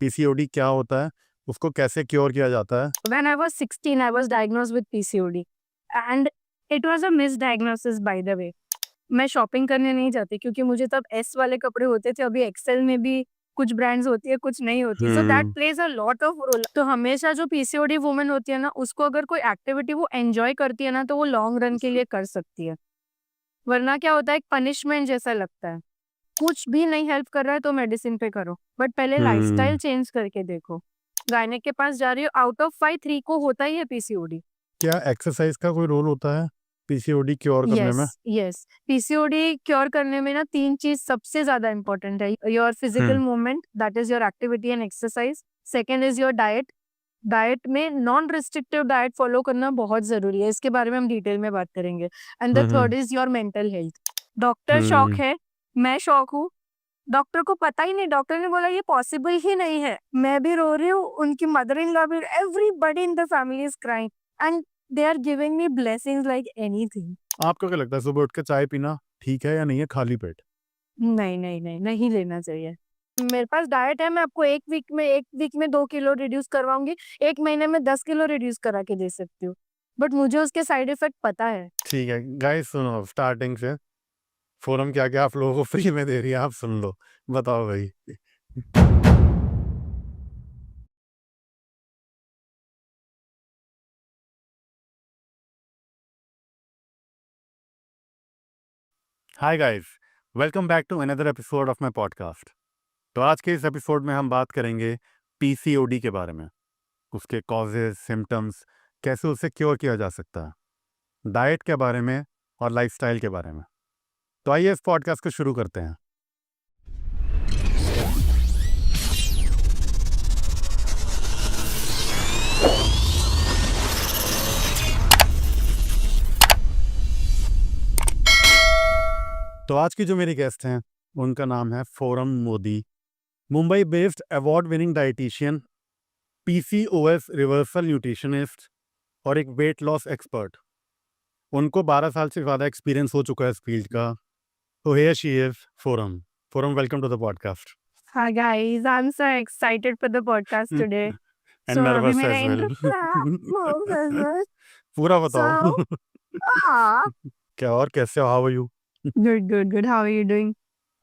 PCOD क्या होता है, उसको कैसे क्योर किया जाता है? When I was 16, I was diagnosed with PCOD and it was a misdiagnosis by the way. मैं शॉपिंग करने नहीं जाती क्योंकि मुझे तब एस वाले कपड़े होते थे, अभी एक्सेल में भी कुछ ब्रांड्स होती है, कुछ नहीं होती, so that plays a lot of role. तो हमेशा जो पीसीओडी वुमन होती है ना, उसको अगर कोई एक्टिविटी वो एंजॉय करती है ना, तो वो लॉन्ग रन के लिए कर सकती है। वरना क्या होता है, एक पनिशमेंट जैसा लगता है। कुछ भी नहीं हेल्प कर रहा है तो मेडिसिन पे करो, बट पहले लाइफस्टाइल चेंज करके देखो। गायनेक के पास जा रही हो, आउट ऑफ 5 3 को होता ही है पीसीओडी। क्या एक्सरसाइज का कोई रोल होता है पीसीओडी क्योर करने में? यस पीसीओडी क्योर करने में ना 3 चीज सबसे ज्यादा इंपॉर्टेंट है। Your physical movement, that is your activity and exercise. Second is your diet. Diet में नॉन रिस्ट्रिक्टिव डाइट फॉलो करना बहुत जरूरी है, इसके बारे में हम डिटेल में बात करेंगे। And the third is your mental health. Doctor shock है, मैं शॉक हूँ। डॉक्टर को पता ही नहीं, डॉक्टर ने बोला ये पॉसिबल ही नहीं है। मैं भी रो रही हूँ, उनकी मदर इन लॉ भी, everybody in the family is crying and they are giving me blessings like anything. आपको क्या लगता है सुबह उठ के चाय पीना ठीक है या नहीं है खाली पेट? नहीं लेना चाहिए। मेरे पास डाइट है, मैं आपको एक वीक में 2 किलो रिड्यूस करवाऊंगी, 1 महीने में 10 किलो रिड्यूस करा के दे सकती हूँ, बट मुझे उसके साइड इफेक्ट पता है। ठीक है गाइस, सुनो स्टार्टिंग से फोरम क्या क्या आप लोगों को फ्री में दे रही है, आप सुन लो। बताओ भाई। Hi guys, welcome back to another episode of my podcast. तो आज के इस एपिसोड में हम बात करेंगे पीसीओडी के बारे में, उसके कॉजेज, सिम्टम्स, कैसे उसे क्योर किया जा सकता है, डाइट के बारे में और लाइफस्टाइल के बारे में। तो आइए इस पॉडकास्ट को शुरू करते हैं। तो आज की जो मेरी गेस्ट हैं उनका नाम है forum Modi, Mumbai based award winning dietitian, PCOS reversal nutritionist और एक वेट लॉस एक्सपर्ट। उनको 12 साल से ज़्यादा एक्सपीरियंस हो चुका है इस फील्ड का। तो here she is Forum. Forum, welcome to the podcast. Hi guys, I'm so excited for the podcast today. And So अभी नर्वस मेरा एज वेल। intro पूरा बताओ। ah, क्या और कैसे हो? How are you? good. How are you doing?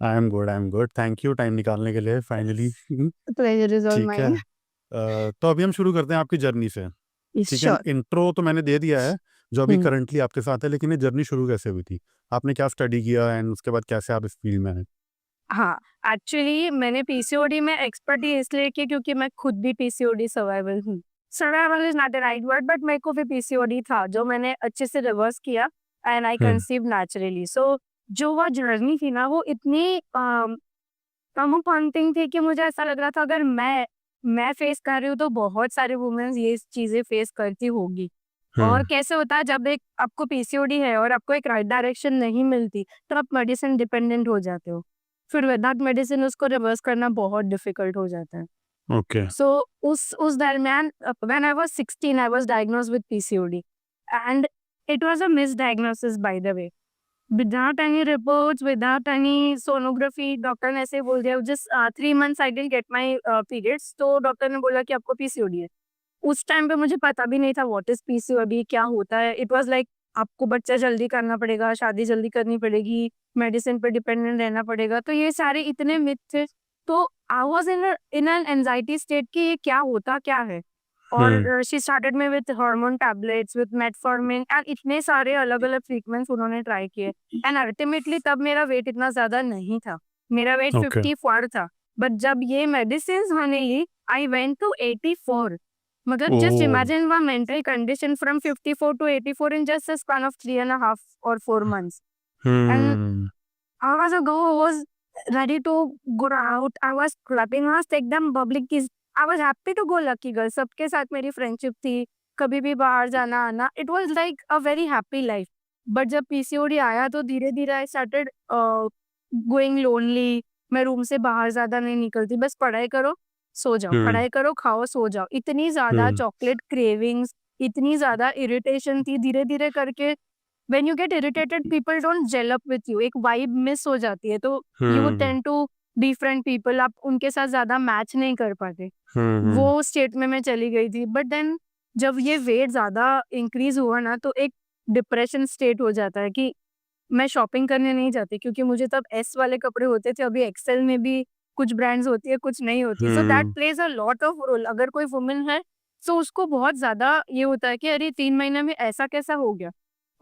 I am good, thank you time निकालने के लिए finally. The pleasure is all ठीक है। mine. तो अभी हम शुरू करते हैं आपकी जर्नी से। ठीक है, Sure. इंट्रो तो मैंने दे दिया है जो अभी हम्म। करंटली आपके साथ है, लेकिन ये जर्नी शुरू कैसे हुई थी? आपने क्या स्टडी किया एंड उसके बाद कैसे आप इस फील्ड में आए? हाँ, एक्चुअली मैंने पीसीओडी में एक्सपर्टी इसलिए की क्योंकि मैं खुद भी पीसीओडी सर्वाइवल हूँ। Survival is not the right word, but मेरे को भी पीसीओडी था जो मैंने अच्छे से रिवर्स किया एंड आई कंसीव नेचुरली। सो जो वो जर्नी थी ना, वो इतनी कॉन्फर्टिंग थी कि मुझे ऐसा लग रहा था अगर मैं फेस कर रही हूँ तो बहुत सारे वुमेन्स ये चीजें फेस करती होगी। और कैसे होता है, जब एक आपको पीसीओडी है और आपको एक राइट डायरेक्शन नहीं मिलती तो आप मेडिसिन डिपेंडेंट हो जाते हो, फिर विदाउट मेडिसिन उसको रिवर्स करना बहुत डिफिकल्ट हो जाता है। ओके। सो उस दरमियान when I was 16 I was diagnosed with PCOD and it was a misdiagnosis by the way. Without any reports, without any sonography, doctor ने ऐसे बोल दिया just 3 months I didn't get my periods, तो doctor ने बोला कि आपको PCOD है। उस टाइम पे मुझे पता भी नहीं था व्हाट इज पीसीओडी, क्या होता है। इट वाज लाइक आपको बच्चा जल्दी करना पड़ेगा, शादी जल्दी करनी पड़ेगी, मेडिसिन पे डिपेंडेंट रहना पड़ेगा, तो ये सारे इतने मिथ थे। तो I was in an anxiety state कि ये क्या होता क्या है। और she started me with hormone tablets, with metformin and इतने सारे अलग अलग ट्रीटमेंट्स उन्होंने ट्राई किए एंड अल्टीमेटली तब मेरा वेट इतना ज्यादा नहीं था, मेरा वेट 54 था। बट जब ये मेडिसिन मैंने ली आई वेंट टू 84। मतलब just imagine my mental condition from 54 to 84 in just a span of 3.5 or 4 months. And I was ready to go out. I was clapping, I was एकदम public की, I was happy to go lucky girl. सबके साथ मेरी friendship थी, कभी भी बाहर जाना आना, it was like a very happy life. But जब पीसीओडी आया तो धीरे धीरे I started going lonely. मैं रूम से बाहर ज्यादा नहीं निकलती, बस पढ़ाई करो सो जाओ, पढ़ाई करो खाओ सो जाओ। इतनी ज्यादा चॉकलेट क्रेविंग्स, इतनी ज्यादा इरिटेशन थी। धीरे धीरे करके when you get irritated people don't gel up with you, एक वाइब मिस हो जाती है, तो you would tend to different people, आप उनके साथ ज़्यादा मैच नहीं कर पाते। हम्म वो स्टेट में मैं चली गई थी। बट देन जब ये वेट ज़्यादा इंक्रीज़ हुआ ना, तो एक डिप्रेशन स्टेट हो जाता है कि मैं शॉपिंग करने नहीं जाती, क्योंकि मुझे तब एस वाले कपड़े होते थे, अभी एक्सेल में भी कुछ ब्रांड्स होती है, कुछ नहीं होती। So that hmm plays a lot of role. अगर कोई वुमन है, सो उसको बहुत ज़्यादा ये होता है कि अरे 3 महीने में ऐसा कैसा हो गया?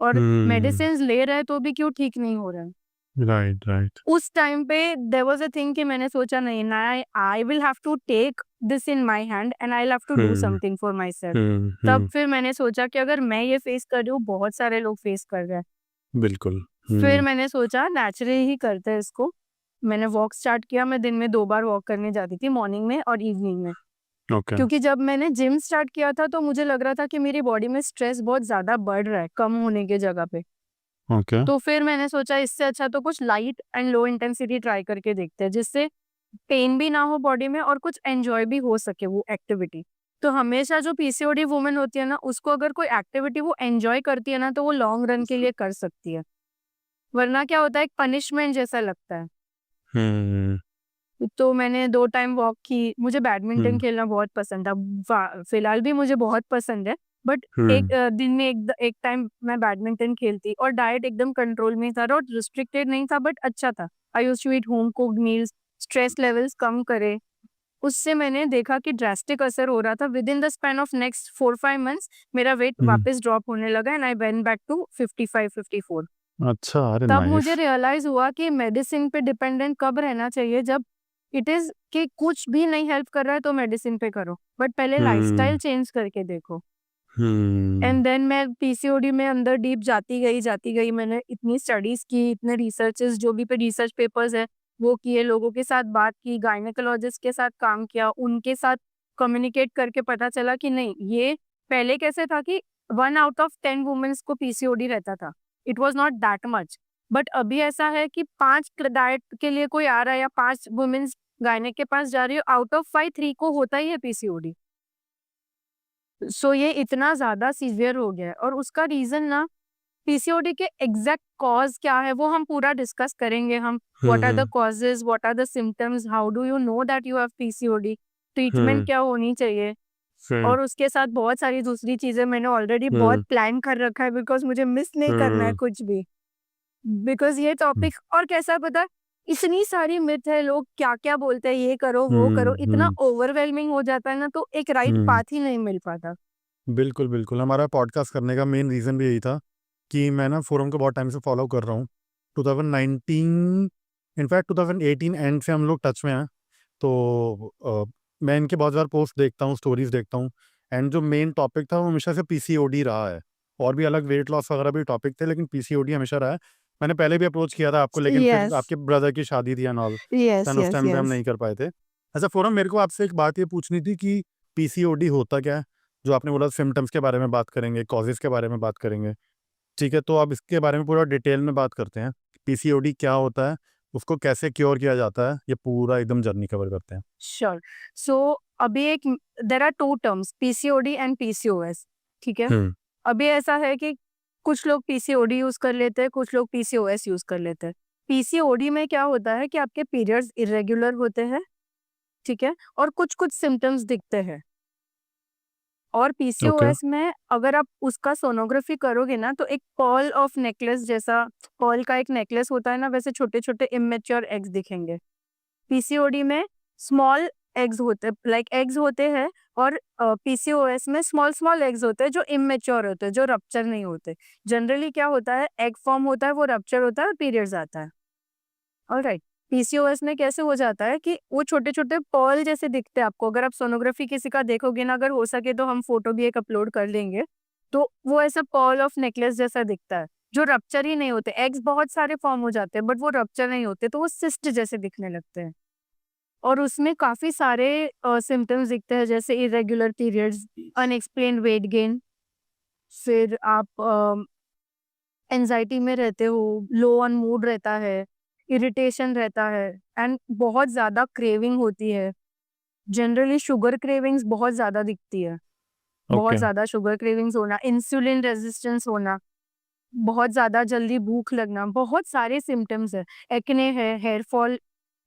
और हम्म मेडिसिन्स ले रहे हैं तो भी क्यों ठीक नहीं हो रहा है? राइट राइट उस टाइम पे देयर वाज़ अ थिंग कि मैंने सोचा नहीं ना, I will have to take this in my hand and I will have to do hmm something for myself. तब फिर मैंने सोचा कि अगर मैं ये फेस कर रही हूँ, बहुत सारे लोग फेस कर रहे हैं। बिल्कुल फिर मैंने सोचा नेचुरली ही करते हैं इसको। मैंने वॉक स्टार्ट किया। मैं दिन में 2 बार वॉक करने जाती थी, मॉर्निंग में और इवनिंग में। ओके क्योंकि जब मैंने जिम स्टार्ट किया था, तो मुझे लग रहा था कि मेरी बॉडी में स्ट्रेस बहुत ज़्यादा बढ़ रहा है, कम होने की जगह पे। ओके तो फिर मैंने सोचा इससे अच्छा तो कुछ light and low intensity try करके देखते हैं, जिससे पेन भी ना हो बॉडी में और कुछ एन्जॉय भी हो सके वो एक्टिविटी। तो हमेशा जो पीसीओडी वुमन होती है ना, उसको अगर कोई एक्टिविटी वो एन्जॉय करती है ना, तो वो लॉन्ग रन के लिए कर सकती है। वरना क्या होता है, एक पनिशमेंट जैसा लगता है। हम्म तो मैंने 2 टाइम वॉक की। मुझे बैडमिंटन हम्म खेलना बहुत पसंद था। फिलहाल भी मुझे बहुत पसंद है। बट हम्म दिन में एक टाइम मैं बैडमिंटन खेलती, और डाइट एकदम कंट्रोल में था और रिस्ट्रिक्टेड नहीं था, बट अच्छा था। I used to eat home cooked meals, stress levels कम करे। उससे मैंने देखा कि ड्रास्टिक असर हो रहा था। Within the span of next 4-5 months मेरा वेट हम्म वापस ड्रॉप होने लगा and I went back to 55-54। अच्छा अरे तब मुझे नाइस रियलाइज़ हुआ कि मेडिसिन पे डिपेंडेंट कब रहना चाहिए, जब इट इज़ कि कुछ भी नहीं हेल्प कर रहा है तो मेडिसिन पे करो, बट पहले हम्म लाइफ़स्टाइल चेंज करके देखो। हम्म एंड देन मैं पीसीओडी में अंदर डीप जाती गई। मैंने इतनी स्टडीज़ की, इतने रिसर्चेज़ जो भी पे रिसर्च पेपर्स हैं, वो किए, लोगों के साथ बात की, गायनेकोलॉजिस्ट के साथ काम किया, उनके साथ कम्युनिकेट करके पता चला कि नहीं, ये पहले कैसे था कि 1 आउट ऑफ 10 वुमेन्स को पीसीओडी रहता था। It was not that much. But अभी ऐसा है कि 5 डाइट के लिए कोई आ रहा है या 5 वुमेन्स गायनेक के पास जा रही हो, आउट ऑफ 5 3 को होता ही है पीसीओडी। सो ये इतना ज़्यादा सीवियर हो गया है, और उसका रीज़न ना, पीसीओडी के एग्ज़ैक्ट कॉज़ क्या है वो हम पूरा डिस्कस करेंगे हम। What are the hmm causes, what are the symptoms, how do you know that you have PCOD, treatment hmm क्या होनी चाहिए, हम्म और उसके साथ बहुत सारी दूसरी चीज़ें मैंने ऑलरेडी बहुत हम्म प्लान कर रखा है, बिकॉज़ मुझे मिस नहीं करना है हम्म कुछ भी। बिकॉज़ ये टॉपिक, और कैसा है पता है, इतनी सारी मिथ है, लोग क्या-क्या बोलते हैं, ये करो, वो करो, इतना हम्म ओवरवेलमिंग हो जाता है ना, तो एक राइट हम्म पाथ ही नहीं मिल पाता। बिल्कुल बिल्कुल हमारा पॉडकास्ट करने का मेन रीज़न भी यही था कि मैं ना फोरम को बहुत टाइम से फॉलो कर रहा हूँ। 2019 इनफैक्ट 2018 एंड से हम लोग टच में हैं। तो मैं इनके बहुत बार पोस्ट देखता हूँ, स्टोरीज देखता हूँ, एंड जो मेन टॉपिक था वो हमेशा से पीसीओडी रहा है। और भी अलग वेट लॉस वगैरह भी टॉपिक थे, लेकिन पीसीओडी हमेशा रहा है। मैंने पहले भी अप्रोच किया था आपको, लेकिन फिर यस, आपके ब्रदर की शादी थी एंड ऑल, यस, देन उस यस, टाइम पे हम यस। नहीं कर पाए थे। अच्छा फोरम, मेरे को आपसे एक बात ये पूछनी थी कि पीसीओडी होता क्या है? जो आपने बोला सिम्टम्स के बारे में बात करेंगे, कॉजेज़ के बारे में बात करेंगे, ठीक है? तो अब इसके बारे में पूरा डिटेल में बात करते हैं। पीसीओडी क्या होता है, उसको कैसे क्योर किया जाता है, ये पूरा एकदम जर्नी कवर करते हैं। श्योर। सो अभी एक, there are 2 terms, PCOD and PCOS, ठीक है? हुँ, अभी ऐसा है कि कुछ लोग पीसीओडी यूज़ कर लेते हैं, कुछ लोग पीसीओएस यूज़ कर लेते हैं। पीसीओडी में क्या होता है कि आपके पीरियड्स इर्रेगुलर होते हैं, ठीक है? और कुछ-कुछ सिम्पटम्स दिखते हैं। और ओके, पीसीओएस में अगर आप उसका सोनोग्राफी करोगे ना, तो एक पर्ल ऑफ नेकलेस जैसा, पर्ल का एक नेकलेस होता है ना, वैसे छोटे-छोटे इमैच्योर एग्स दिखेंगे। पीसीओडी में स्मॉल एग्स होते हैं, लाइक एग्स होते हैं, और पीसीओएस में स्मॉल स्मॉल एग्स होते हैं जो इमैच्योर होते हैं, जो रप्चर नहीं होते। जनरली क्या होता है, एग फॉर्म होता है, वो रप्चर होता है और पीरियड्स आता है। ऑलराइट। पीसीओएस में कैसे हो जाता है कि वो छोटे-छोटे पर्ल जैसे दिखते हैं आपको। अगर आप सोनोग्राफी किसी का देखोगे ना, अगर हो सके तो हम फोटो भी एक अपलोड कर देंगे। तो वो ऐसा पर्ल ऑफ नेकलेस जैसा दिखता है, जो रप्चर ही नहीं होते। एग्स बहुत सारे फॉर्म हो जाते हैं, बट वो रप्चर नहीं होते, तो वो सिस्ट जैसे दिखने लगते हैं। और उसमें काफ़ी सारे सिम्पटम्स दिखते हैं, जैसे irregular periods, unexplained weight gain, फिर आप एंग्ज़ायटी में रहते हो, लो ऑन मूड रहता है, इरिटेशन रहता है, एंड बहुत ज़्यादा क्रेविंग होती है। जनरली शुगर क्रेविंग्स बहुत ज़्यादा दिखती है। बहुत ओके, ज़्यादा शुगर क्रेविंग्स होना, इंसुलिन रेजिस्टेंस होना, बहुत ज़्यादा जल्दी भूख लगना, बहुत सारे सिम्पटम्स हैं। एक्ने है, हेयर फॉल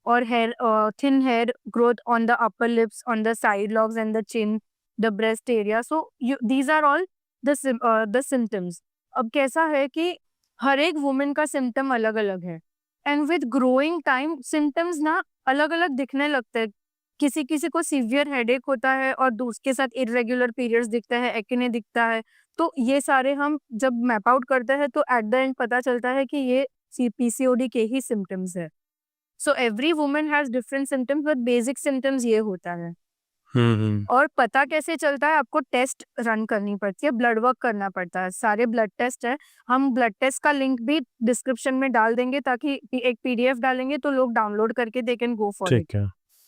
और hair thin hair growth on the upper lips, on the side lobes and the chin, the breast area. So these are all the symptoms. अब कैसा है कि हर एक वुमेन का सिम्टम अलग अलग है, and with growing time symptoms ना अलग अलग दिखने लगते हैं. किसी किसी को सीवियर हेडेक होता है और उसके साथ इरेगुलर पीरियड्स दिखता है, एक्ने दिखता है. तो ये सारे हम जब मैप आउट करते हैं तो एट द एंड पता चलता है कि ये पीसीओडी के ही सिम्टम्स है. So every woman has different symptoms, but basic symptoms ये होता है. और पता कैसे चलता है? आपको टेस्ट रन करनी पड़ती है, ब्लड वर्क करना पड़ता है. सारे ब्लड टेस्ट है. हम ब्लड टेस्ट का लिंक भी डिस्क्रिप्शन में डाल देंगे, ताकि एक पीडीएफ डालेंगे तो लोग डाउनलोड करके they can go for it. ठीक है.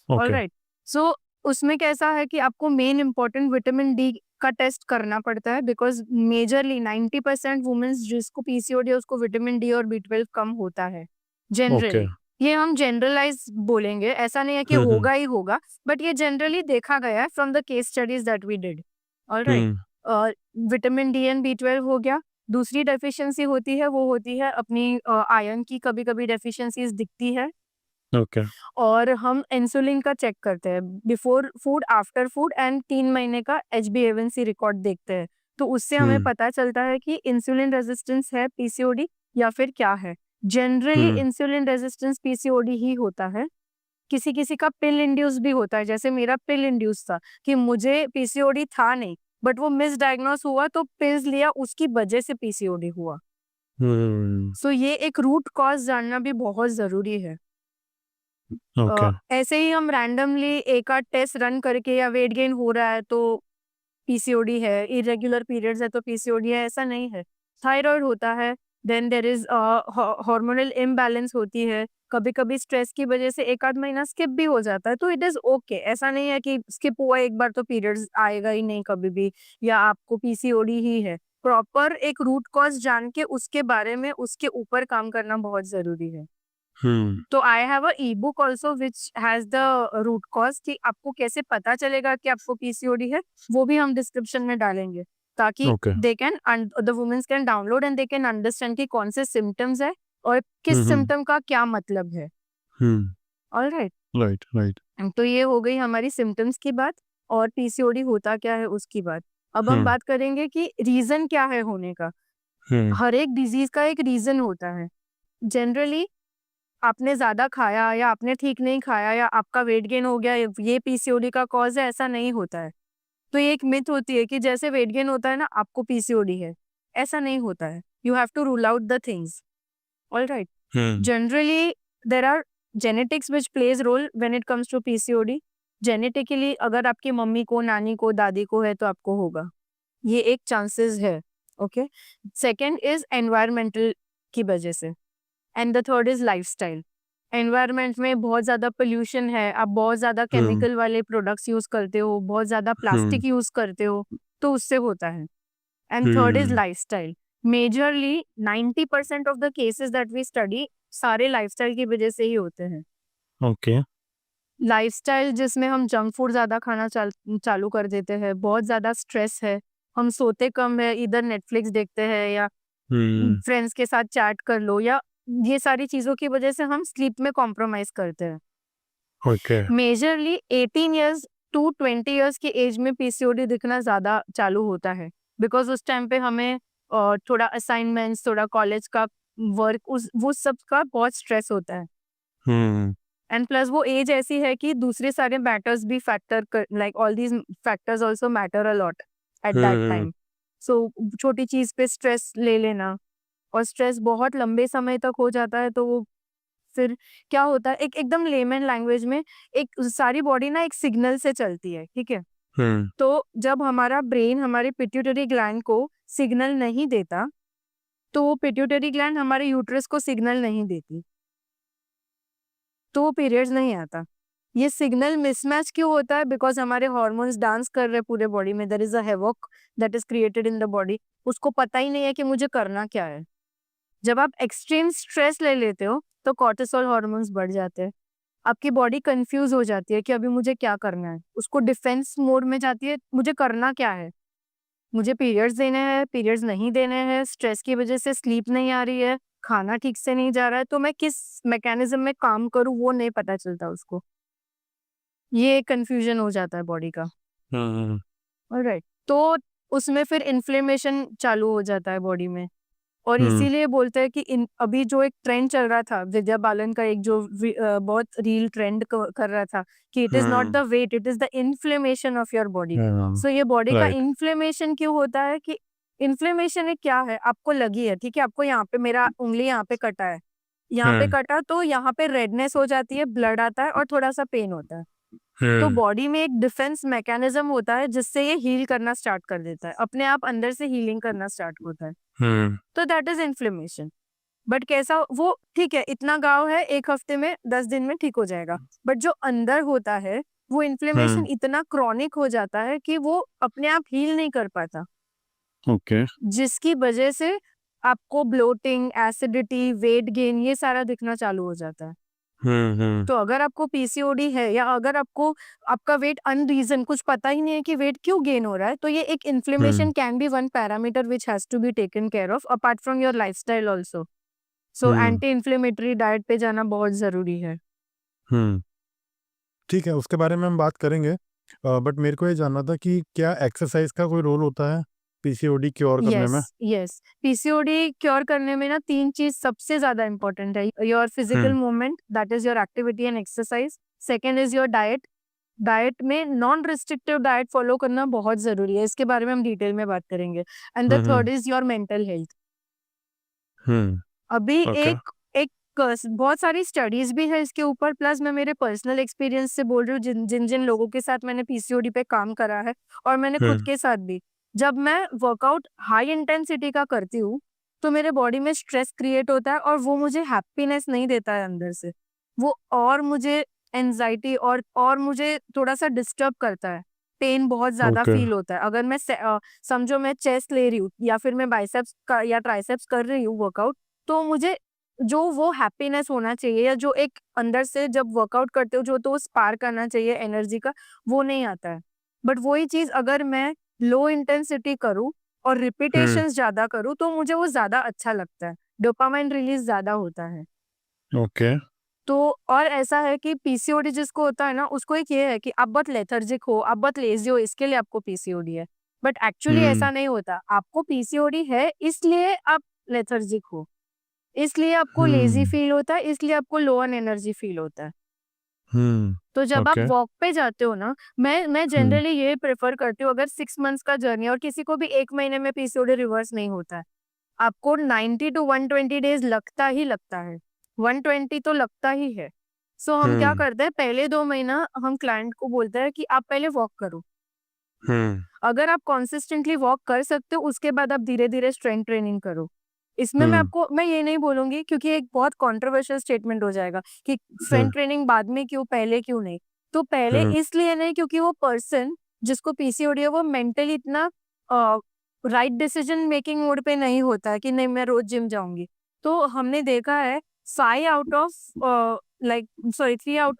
All okay. राइट. सो उसमें कैसा है कि आपको मेन इंपॉर्टेंट विटामिन डी का टेस्ट करना पड़ता है, बिकॉज मेजरली 90% वुमेन्स जिसको पीसीओडी है उसको विटामिन डी और बी12 कम होता है जनरली. ओके. ये हम जनरलाइज बोलेंगे, ऐसा नहीं है कि होगा ही होगा, बट ये जनरली देखा गया है from the case studies that we did. All right. Vitamin D and बी12 हो गया. दूसरी डेफिशिएंसी होती है, वो होती है अपनी आयरन की. कभी कभी डेफिशिएंसीज दिखती है, ओके. और हम इंसुलिन का चेक करते हैं before food, after food, and 3 महीने का HbA1c रिकॉर्ड देखते हैं. तो उससे हमें पता चलता है कि इंसुलिन रेजिस्टेंस है पीसीओडी या फिर क्या है. जनरली इंसुलिन रेजिस्टेंस पीसीओडी ही होता है. किसी किसी का पिल इंड्यूस भी होता है, जैसे मेरा पिल इंड्यूस था कि मुझे पीसीओडी था नहीं, बट वो मिसडायग्नोस हुआ तो पिल्स लिया, उसकी वजह से पीसीओडी हुआ. सो ये एक रूट कॉज जानना भी बहुत जरूरी है. ओके. ऐसे ही हम रैंडमली एक आध टेस्ट रन करके या वेट गेन हो रहा है तो पीसीओडी है, इरेगुलर पीरियड्स है तो पीसीओडी है, ऐसा नहीं है. थायराइड होता है, then there is hormonal imbalance होती है. कभी कभी स्ट्रेस की वजह से एक आध महीना स्किप भी हो जाता है, तो इट इज ओके. ऐसा नहीं है कि स्किप हुआ एक बार तो पीरियड्स आएगा ही नहीं कभी भी, या आपको पीसीओडी ही है. प्रॉपर एक रूट कॉज जान के उसके बारे में उसके ऊपर काम करना बहुत जरूरी है. तो I have a e book also which has the root cause, कि आपको कैसे पता चलेगा कि आपको पीसीओडी है, वो भी हम डिस्क्रिप्शन में डालेंगे, ताकि okay. They can the women's can download and they can understand कि कौन से सिम्टम्स है और किस सिम्टम का क्या मतलब है. All right. राइट. राइट. तो ये हो गई हमारी सिम्टम्स की बात, और पीसीओडी होता क्या है उसकी बात. अब हम बात करेंगे कि रीजन क्या है होने का. हर एक डिजीज का एक रीजन होता है. जनरली आपने ज्यादा खाया या आपने ठीक नहीं खाया या आपका वेट गेन हो गया, ये पीसीओडी का कॉज है, ऐसा नहीं होता है. तो ये एक मिथ होती है कि जैसे वेट गेन होता है ना, आपको पीसीओडी है. ऐसा नहीं होता है. You have to rule out the things. All right. Generally there are genetics which plays role when it comes to PCOD. Genetically अगर आपकी मम्मी को, नानी को, दादी को है तो आपको होगा, ये एक चांसेस है. ओके. सेकेंड इज एनवायरमेंटल की वजह से, and the third is lifestyle. Environment में बहुत ज़्यादा पोल्यूशन है, आप बहुत ज़्यादा केमिकल वाले प्रोडक्ट्स यूज़ करते हो, बहुत ज़्यादा प्लास्टिक यूज़ करते हो, तो उससे होता है. And third is lifestyle. Majorly 90% of the cases that we study सारे लाइफस्टाइल की वजह से ही होते हैं. ओके. लाइफस्टाइल जिसमें हम जंक फूड ज़्यादा खाना चालू कर देते हैं, बहुत ज़्यादा स्ट्रेस है, हम सोते कम है, इधर नेटफ्लिक्स देखते हैं या फ्रेंड्स के साथ चैट कर लो, या ये सारी चीजों की वजह से हम स्लीप में कॉम्प्रोमाइज करते हैं. Okay. Majorly 18 years to 20 years की एज में पीसीओडी दिखना ज्यादा चालू होता है, बिकॉज उस टाइम पे हमें थोड़ा असाइनमेंट्स, थोड़ा कॉलेज का वर्क, वो सब का बहुत स्ट्रेस होता है. एंड प्लस वो एज ऐसी है कि दूसरे सारे मैटर्स भी factor, like all these factors also matter a lot at that time. So छोटी चीज पे स्ट्रेस ले लेना, और स्ट्रेस बहुत लंबे समय तक हो जाता है, तो वो फिर क्या होता है, एकदम लेमन लैंग्वेज में, एक सारी बॉडी ना एक सिग्नल से चलती है. ठीक है. तो जब हमारा ब्रेन हमारे पिट्यूटरी ग्लैंड को सिग्नल नहीं देता, तो वो पिट्यूटरी ग्लैंड हमारे यूट्रस को सिग्नल नहीं देती, तो वो पीरियड्स नहीं आता. ये सिग्नल मिसमैच क्यों होता है? बिकॉज हमारे हार्मोन्स डांस कर रहे पूरे बॉडी में. There is a havoc that is created in the body. उसको पता ही नहीं है कि मुझे करना क्या है. जब आप एक्सट्रीम स्ट्रेस ले लेते हो तो कॉर्टिसोल हार्मोन्स बढ़ जाते हैं, आपकी बॉडी कंफ्यूज हो जाती है कि अभी मुझे क्या करना है. उसको डिफेंस मोड में जाती है, मुझे करना क्या है, मुझे पीरियड्स देने हैं, पीरियड्स नहीं देने हैं, स्ट्रेस की वजह से स्लीप नहीं आ रही है, खाना ठीक से नहीं जा रहा है तो मैं किस मैकेनिज्म में काम करूँ वो नहीं पता चलता उसको। ये कंफ्यूजन हो जाता है बॉडी का। हम्म ऑलराइट, तो उसमें फिर इन्फ्लेमेशन चालू हो जाता है बॉडी में। और हम्म इसीलिए बोलते हैं कि अभी जो एक ट्रेंड चल रहा था विद्या बालन का, एक जो बहुत रील ट्रेंड कर रहा था कि it is not the weight, it is the inflammation of your body. So ये बॉडी का राइट इन्फ्लेमेशन क्यों होता है कि इन्फ्लेमेशन क्या है, आपको लगी है, ठीक है, आपको यहाँ पे मेरा उंगली यहाँ पे कटा है, यहाँ पे कटा तो यहाँ पे रेडनेस हो जाती है, ब्लड आता है और थोड़ा सा पेन होता है। तो बॉडी में एक डिफेंस मैकेनिज्म होता है जिससे ये हील करना स्टार्ट कर देता है, अपने आप अंदर से हीलिंग करना स्टार्ट होता है। तो दैट इज इन्फ्लेमेशन। बट कैसा वो, ठीक है, इतना घाव है, 1 हफ्ते में 10 दिन में ठीक हो जाएगा, बट जो अंदर होता है वो इन्फ्लेमेशन इतना क्रॉनिक हो जाता है कि वो अपने आप हील नहीं कर पाता, ओके जिसकी वजह से आपको ब्लोटिंग, एसिडिटी, वेट गेन ये सारा दिखना चालू हो जाता है। तो अगर आपको पीसीओडी है या अगर आपको आपका वेट अनरीजन कुछ पता ही नहीं है कि वेट क्यों गेन हो रहा है, तो ये एक inflammation can be one parameter which has to be taken care of apart from your lifestyle also. So anti inflammatory diet पे जाना बहुत जरूरी है। ठीक है, उसके बारे में हम बात करेंगे, बट मेरे को ये जानना था कि क्या एक्सरसाइज का कोई रोल होता है पीसीओडी क्योर करने में? यस, पीसीओडी क्योर करने में ना 3 चीज सबसे ज्यादा इंपॉर्टेंट है। Your physical movement, that is your activity and exercise. Second is your diet. Diet में नॉन रिस्ट्रिक्टिव डाइट फॉलो करना बहुत जरूरी है, इसके बारे में हम डिटेल में बात करेंगे। And the third is your mental health. अभी ओके एक बहुत सारी स्टडीज भी है इसके ऊपर, प्लस मैं मेरे पर्सनल एक्सपीरियंस से बोल रही हूँ, जिन जिन लोगों के साथ मैंने पीसीओडी पे काम करा है और मैंने खुद के साथ भी। जब मैं वर्कआउट हाई इंटेंसिटी का करती हूँ तो मेरे बॉडी में स्ट्रेस क्रिएट होता है और वो मुझे हैप्पीनेस नहीं देता है अंदर से, वो और मुझे एंजाइटी और मुझे थोड़ा सा डिस्टर्ब करता है। पेन बहुत ज्यादा ओके फील होता है। अगर मैं समझो मैं चेस्ट ले रही हूँ या फिर मैं बाइसेप्स का या ट्राइसेप्स कर रही हूँ वर्कआउट, तो मुझे जो वो हैप्पीनेस होना चाहिए या जो एक अंदर से जब वर्कआउट करते हो जो तो स्पार्क करना चाहिए एनर्जी का, वो नहीं आता है। बट वही चीज अगर मैं लो इंटेंसिटी करूँ और रिपीटेशंस ज्यादा करूँ तो मुझे वो ज्यादा अच्छा लगता है, डोपामाइन रिलीज ज्यादा होता है। ओके तो और ऐसा है कि पीसीओडी जिसको होता है ना, उसको एक ये है कि आप बहुत लेथर्जिक हो, आप बहुत लेजी हो, इसके लिए आपको पीसीओडी है। बट एक्चुअली ऐसा नहीं होता, आपको पीसीओडी है इसलिए आप लेथर्जिक हो, इसलिए आपको लेजी फील होता है, इसलिए आपको लो ऑन एनर्जी फील होता है। तो जब आप ओके वॉक पे जाते हो ना, मैं जनरली ये प्रेफर करती हूँ, अगर 6 मंथ्स का जर्नी और किसी को भी 1 महीने में पीसीओडी रिवर्स नहीं होता है, आपको 90 to 120 डेज लगता ही लगता है, 120 तो लगता ही है। सो हम क्या करते हैं, पहले 2 महीना हम क्लाइंट को बोलते हैं कि आप पहले वॉक करो। अगर आप कंसिस्टेंटली वॉक कर सकते हो उसके बाद आप धीरे धीरे स्ट्रेंथ ट्रेनिंग करो। इसमें मैं ये नहीं बोलूंगी क्योंकि एक बहुत कंट्रोवर्शियल स्टेटमेंट हो जाएगा कि स्ट्रेंथ ट्रेनिंग बाद में क्यों, पहले क्यों नहीं। तो पहले इसलिए नहीं क्योंकि वो पर्सन जिसको पीसीओडी है वो मेंटली इतना राइट डिसीजन मेकिंग मोड पे नहीं होता है कि नहीं मैं रोज जिम जाऊंगी। तो हमने देखा है 3 आउट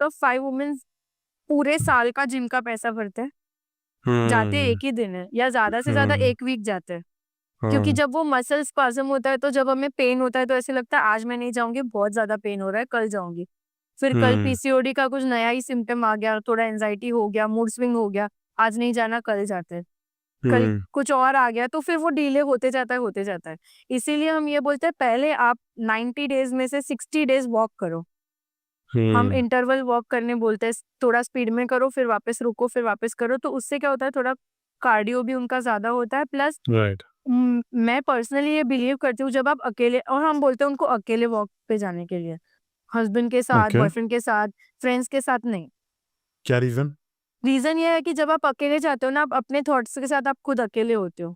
ऑफ 5 वुमेन पूरे साल का जिम का पैसा भरते हैं, जाते एक ही दिन है या ज्यादा से ज्यादा 1 वीक जाते हैं। क्योंकि जब वो मसल स्पाज्म होता है तो जब हमें पेन होता है तो ऐसे लगता है आज मैं नहीं जाऊंगी, बहुत ज्यादा पेन हो रहा है, कल जाऊंगी। फिर कल पीसीओडी का कुछ नया ही सिम्टम आ गया, थोड़ा एंजाइटी हो गया, मूड स्विंग हो गया, आज नहीं जाना कल जाते हैं। कल कुछ और आ गया तो फिर वो डिले होते जाता है। इसीलिए हम ये बोलते हैं पहले आप 90 डेज में से 60 डेज वॉक करो। हम इंटरवल वॉक करने बोलते हैं, थोड़ा स्पीड में करो फिर वापस रुको फिर वापस करो, तो उससे क्या होता है थोड़ा कार्डियो भी उनका ज्यादा होता है। प्लस राइट मैं पर्सनली ये बिलीव करती हूँ जब आप अकेले, और हम बोलते हैं उनको अकेले वॉक पे जाने के लिए, हस्बैंड के साथ, ओके बॉयफ्रेंड के साथ, फ्रेंड्स के साथ नहीं। क्या रीजन? रीजन ये है कि जब आप अकेले जाते हो ना, आप अपने थॉट्स के साथ आप खुद अकेले होते हो,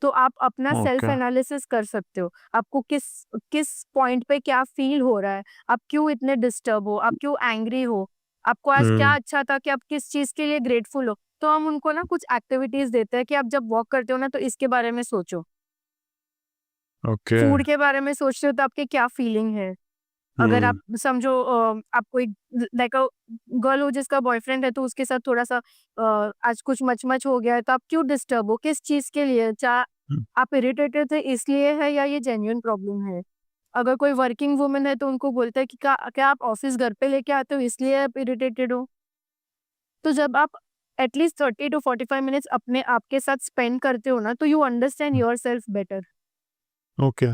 तो आप अपना सेल्फ ओके एनालिसिस कर सकते हो, आपको किस किस पॉइंट पे क्या फील हो रहा है, आप क्यों इतने डिस्टर्ब हो, आप क्यों एंग्री हो, आपको आज क्या अच्छा था कि आप किस चीज के लिए ग्रेटफुल हो। तो हम उनको ना कुछ एक्टिविटीज देते हैं कि आप जब वॉक करते हो ना तो इसके बारे में सोचो, ओके फूड के बारे में सोचते हो तो आपके क्या फीलिंग है। अगर आप समझो आपको एक लाइक अ गर्ल हो जिसका बॉयफ्रेंड है तो उसके साथ थोड़ा सा आज कुछ मच हो गया है तो आप क्यों डिस्टर्ब हो, किस चीज के लिए, आप इरिटेटेड थे इसलिए है या ये जेन्युइन प्रॉब्लम है? अगर कोई वर्किंग वुमन है तो उनको बोलता है कि क्या आप ऑफिस घर पे लेके आते हो इसलिए आप इरिटेटेड हो? तो जब आप एटलीस्ट 30 टू 45 मिनट्स अपने आप के साथ स्पेंड करते हो ना, तो you understand yourself better. Okay.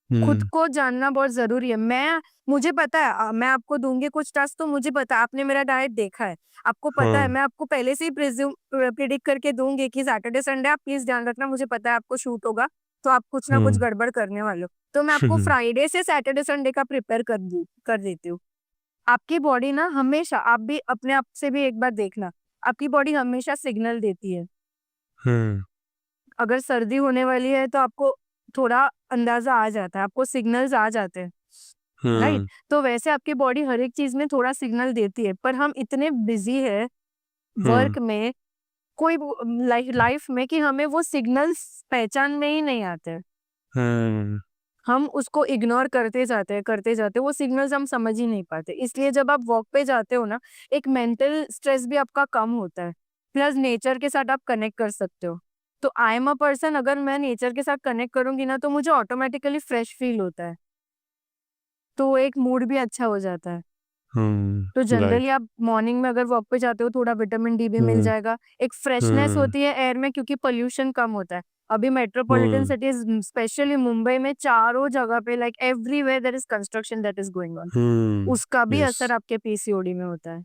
खुद को जानना बहुत ज़रूरी है। मुझे पता है मैं आपको दूँगी कुछ टास्क, तो मुझे पता है आपने मेरा डाइट देखा है। आपको पता है हाँ। मैं आपको पहले से ही प्रिडिक्ट करके दूँगी कि सैटरडे संडे आप प्लीज़ ध्यान रखना, मुझे पता है आपको शूट होगा, तो आप कुछ ना कुछ गड़बड़ करने वाले हो। तो मैं आपको फ्राइडे से सैटरडे संडे का प्रिपेयर कर देती हूँ। आपकी बॉडी ना हमेशा, आप भी अपने आप से भी एक बार देखना, आपकी बॉडी हमेशा सिग्नल देती है। अगर सर्दी होने वाली है तो आपको थोड़ा अंदाज़ा आ जाता है, आपको सिग्नल्स आ जाते हैं, राइट? तो वैसे आपकी बॉडी हर एक चीज़ में थोड़ा सिग्नल देती है, पर हम इतने बिज़ी हैं वर्क में, कोई वो लाइफ में कि हमें वो सिग्नल्स पहचान में ही नहीं आते हैं। हम उसको इग्नोर करते जाते हैं, वो सिग्नल्स हम समझ ही नहीं पाते। इसलिए जब आप वॉक पे जाते हो ना, एक मेंटल स्ट्रेस भी आपका कम होता है, प्लस नेचर के साथ आप कनेक्ट कर सकते हो। तो आई एम अ पर्सन, अगर मैं नेचर के साथ कनेक्ट करूँगी ना, तो मुझे ऑटोमैटिकली फ्रेश फील होता है। तो एक मूड भी अच्छा हो जाता है। तो जनरली राइट। आप मॉर्निंग में अगर वॉक पे जाते हो, थोड़ा विटामिन डी भी मिल जाएगा। एक फ्रेशनेस होती है एयर में क्योंकि पॉल्यूशन कम होता है। अभी मेट्रोपॉलिटन सिटीज़ स्पेशली मुंबई में चारों जगह पे like everywhere there is construction that is going on. उसका भी यस। असर आपके पीसीओडी में होता है।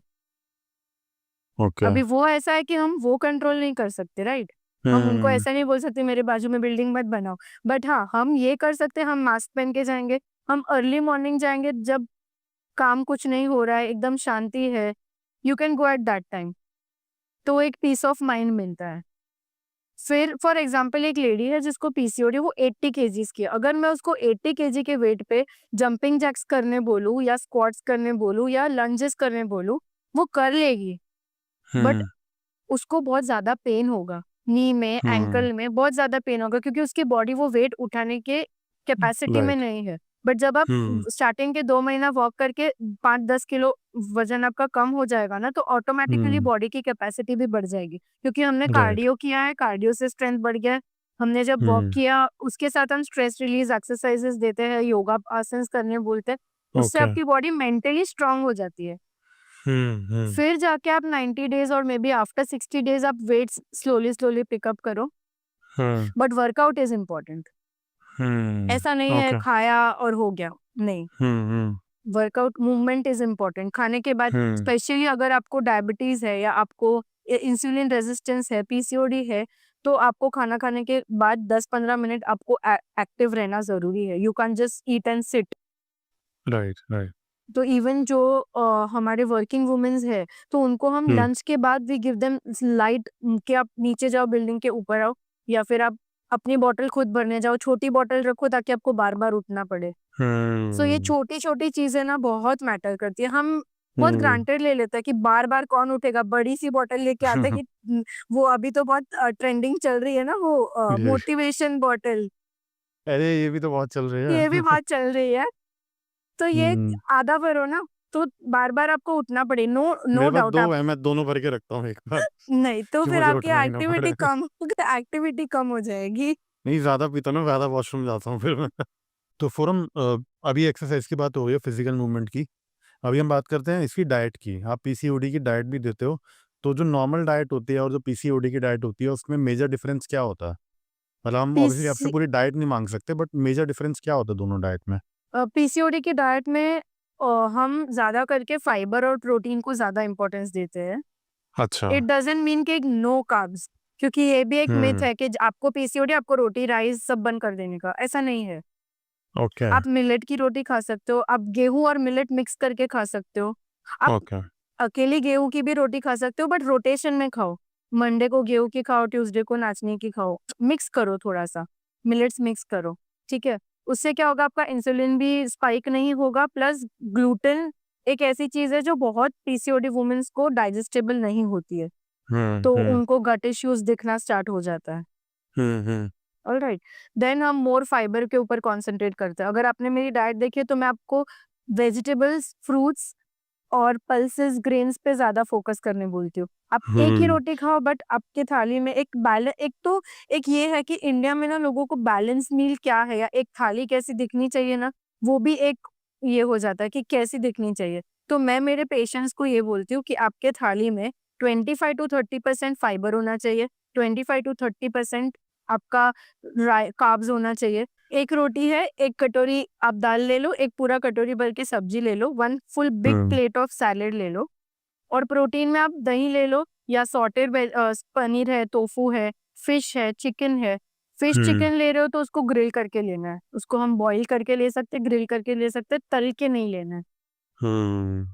ओके। अभी वो ऐसा है कि हम वो कंट्रोल नहीं कर सकते, राइट? हम उनको ऐसा नहीं बोल सकते मेरे बाजू में बिल्डिंग मत बनाओ। बट हाँ, हम ये कर सकते हैं, हम मास्क पहन के जाएँगे, हम अर्ली मॉर्निंग जाएँगे जब काम कुछ नहीं हो रहा है, एकदम शांति है, you can go at that time. तो एक पीस ऑफ माइंड मिलता है। फिर फॉर एग्जांपल एक लेडी है जिसको पीसीओडी, वो 80 केजीज़ की है। अगर मैं उसको 80 केजी के वेट पे जंपिंग जैक्स करने बोलूँ या स्क्वाट्स करने बोलूँ या लंजेस करने बोलूँ, वो कर लेगी। बट उसको बहुत ज़्यादा पेन होगा। नी में, एंकल में बहुत ज़्यादा पेन होगा क्योंकि उसकी बॉडी वो वेट उठाने के कैपेसिटी में राइट। नहीं है। बट जब आप स्टार्टिंग के 2 महीना वॉक करके 5-10 किलो वज़न आपका कम हो जाएगा ना, तो ऑटोमैटिकली बॉडी की कैपेसिटी भी बढ़ जाएगी। क्योंकि हमने राइट। कार्डियो किया है, कार्डियो से स्ट्रेंथ बढ़ गया है। हमने जब वॉक किया, उसके साथ हम स्ट्रेस रिलीज़ एक्सरसाइज़ेज़ देते हैं, योगा आसन्स करने बोलते हैं। उससे ओके। आपकी बॉडी मेंटली स्ट्रॉन्ग हो जाती है। फिर जाके आप 90 डेज़ और मे बी आफ्टर 60 डेज़ आप वेट्स स्लोली पिकअप करो, बट वर्कआउट इज़ इम्पोर्टेंट। ऐसा नहीं है ओके। खाया और हो गया, नहीं। Workout movement is important. खाने के बाद स्पेशली अगर आपको डायबिटीज़ है या आपको इंसुलिन रेजिस्टेंस है, पीसीओडी है, तो आपको खाना खाने के बाद 10-15 मिनट आपको एक्टिव रहना ज़रूरी है। You can't just eat and sit. Right. Right. तो इवन जो हमारे वर्किंग वुमेन्स है, तो उनको हम लंच के बाद वी गिव देम लाइट कि आप नीचे जाओ, बिल्डिंग के ऊपर आओ, या फिर आप अपनी बॉटल खुद भरने जाओ, छोटी बॉटल रखो ताकि आपको बार-बार उठना पड़े। सो ये छोटी-छोटी चीज़ें ना बहुत मैटर करती है। हम बहुत ग्रांटेड ले लेते हैं कि बार-बार कौन उठेगा, बड़ी-सी बॉटल लेके आते हैं कि वो अभी तो बहुत ट्रेंडिंग चल रही है ना वो ये मोटिवेशन बॉटल, अरे ये भी तो बहुत चल रही ये भी है। बहुत चल रही है। तो ये आधा भरो ना, तो बार-बार आपको उठना पड़े, नो नो मेरे पास डाउट 2 आप है, मैं दोनों भर के रखता हूँ एक बार नहीं, तो कि फिर मुझे आपकी उठना ही ना पड़े। एक्टिविटी कम हो जाएगी। नहीं ज़्यादा पीता ना, ज़्यादा वॉशरूम जाता हूँ फिर मैं। तो फ़ौरन अभी एक्सरसाइज़ की बात हो रही है, फिज़िकल मूवमेंट की। अभी हम बात करते हैं इसकी डाइट की। आप पीसीओडी की डाइट भी देते हो, तो जो नॉर्मल डाइट होती है और जो पीसीओडी की डाइट होती है, उसमें मेजर डिफरेंस क्या होता है? मतलब हम ऑब्वियसली आपसे पीसी पूरी डाइट नहीं माँग सकते, बट मेजर डिफरेंस क्या होता है दोनों डाइट में? पीसीओडी की डाइट में हम ज़्यादा करके फाइबर और प्रोटीन को ज़्यादा इम्पोर्टेंस देते हैं। अच्छा। इट डज़न्ट मीन कि नो कार्ब्स, क्योंकि ये भी एक मिथ हुँ। है कि आपको पीसीओडी, आपको रोटी, राइस सब बंद कर देने का, ऐसा नहीं है। ओके। आप मिलेट की रोटी खा सकते हो, आप गेहूँ और मिलेट मिक्स करके खा सकते हो। आप ओके। अकेली गेहूँ की भी रोटी खा सकते हो, बट रोटेशन में खाओ। मंडे को गेहूँ की खाओ, ट्यूसडे को नाचनी की खाओ। मिक्स करो थोड़ा-सा, मिलेट्स मिक्स करो, ठीक है? उससे क्या होगा, आपका इंसुलिन भी स्पाइक नहीं होगा, प्लस ग्लूटेन एक ऐसी चीज़ है जो बहुत पीसीओडी वुमेन्स को डाइजेस्टेबल नहीं होती है, हुँ, तो हुँ। उनको गट इश्यूज़ दिखना स्टार्ट हो जाता है। हुँ। ऑलराइट, देन हम मोर फाइबर के ऊपर कंसंट्रेट करते हैं। अगर आपने मेरी डाइट देखी है तो मैं आपको वेजिटेबल्स, फ्रूट्स और पल्सेस ग्रेन्स पे ज्यादा फोकस करने बोलती हूँ। आप एक ही रोटी खाओ बट आपके थाली में एक बैलेंस, एक ये है कि इंडिया में ना लोगों को बैलेंस मील क्या है या एक थाली कैसी दिखनी चाहिए ना, वो भी एक ये हो जाता है कि कैसी दिखनी चाहिए। तो मैं मेरे पेशेंट्स को ये बोलती हूँ कि आपके थाली में 25 to 30% फाइबर होना चाहिए, 25 to 30% आपका कार्ब्स होना चाहिए। एक रोटी है, एक कटोरी आप दाल ले लो, एक पूरा कटोरी भर के सब्जी ले लो, 1 full big plate of salad ले लो, और प्रोटीन में आप दही ले लो या सॉटेड पनीर है, टोफू है, फिश है, चिकन है। फिश चिकन ले रहे हो तो उसको ग्रिल करके लेना है, उसको हम बॉईल करके ले सकते, ग्रिल करके ले सकते, तल के नहीं लेना है।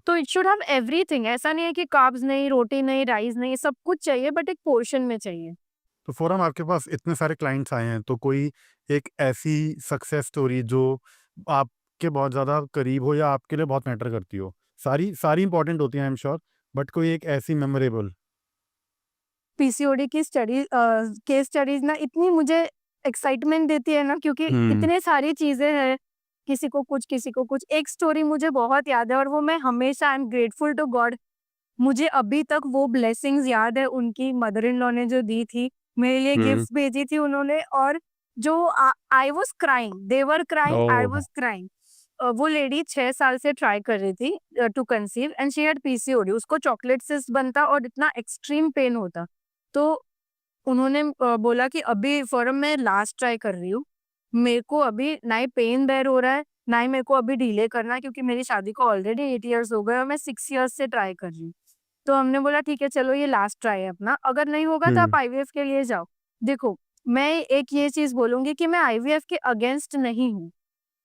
तो इट शुड हैव एवरीथिंग, ऐसा नहीं है कि कार्ब्स नहीं, रोटी नहीं, राइस नहीं, सब कुछ चाहिए बट एक पोर्शन में चाहिए। तो फोरम आपके पास इतने सारे क्लाइंट्स आए हैं, तो कोई एक ऐसी सक्सेस स्टोरी जो आपके बहुत ज़्यादा करीब हो या आपके लिए बहुत मैटर करती हो? सारी सारी इंपॉर्टेंट होती हैं आई एम श्योर, बट कोई एक ऐसी मेमोरेबल। पीसीओडी की केस स्टडीज ना इतनी मुझे एक्साइटमेंट देती है ना, क्योंकि इतने सारी चीजें हैं, किसी को कुछ किसी को कुछ। एक स्टोरी मुझे बहुत याद है और वो मैं हमेशा I am grateful to God, मुझे अभी तक वो ब्लेसिंग्स याद है उनकी मदर इन लॉ ने जो दी थी, मेरे लिए गिफ्ट भेजी थी उन्होंने, और जो I was crying, they were crying, I oh. Was crying. वो लेडी 6 साल से ट्राई कर रही थी to conceive and she had PCOD, उसको चॉकलेट सिस्ट बनता और इतना एक्सट्रीम पेन होता। तो उन्होंने बोला कि अभी फॉरम मैं लास्ट ट्राई कर रही हूँ, मेरे को अभी ना ही पेन बेर हो रहा है, ना ही मेरे को अभी डिले करना है, क्योंकि मेरी शादी को ऑलरेडी 8 इयर्स हो गए और मैं 6 इयर्स से ट्राई कर रही हूँ। तो हमने बोला ठीक है चलो ये लास्ट ट्राई है अपना, अगर नहीं होगा तो आप आईवीएफ के लिए जाओ। देखो, मैं एक ये चीज बोलूंगी कि मैं आईवीएफ के अगेंस्ट नहीं हूँ,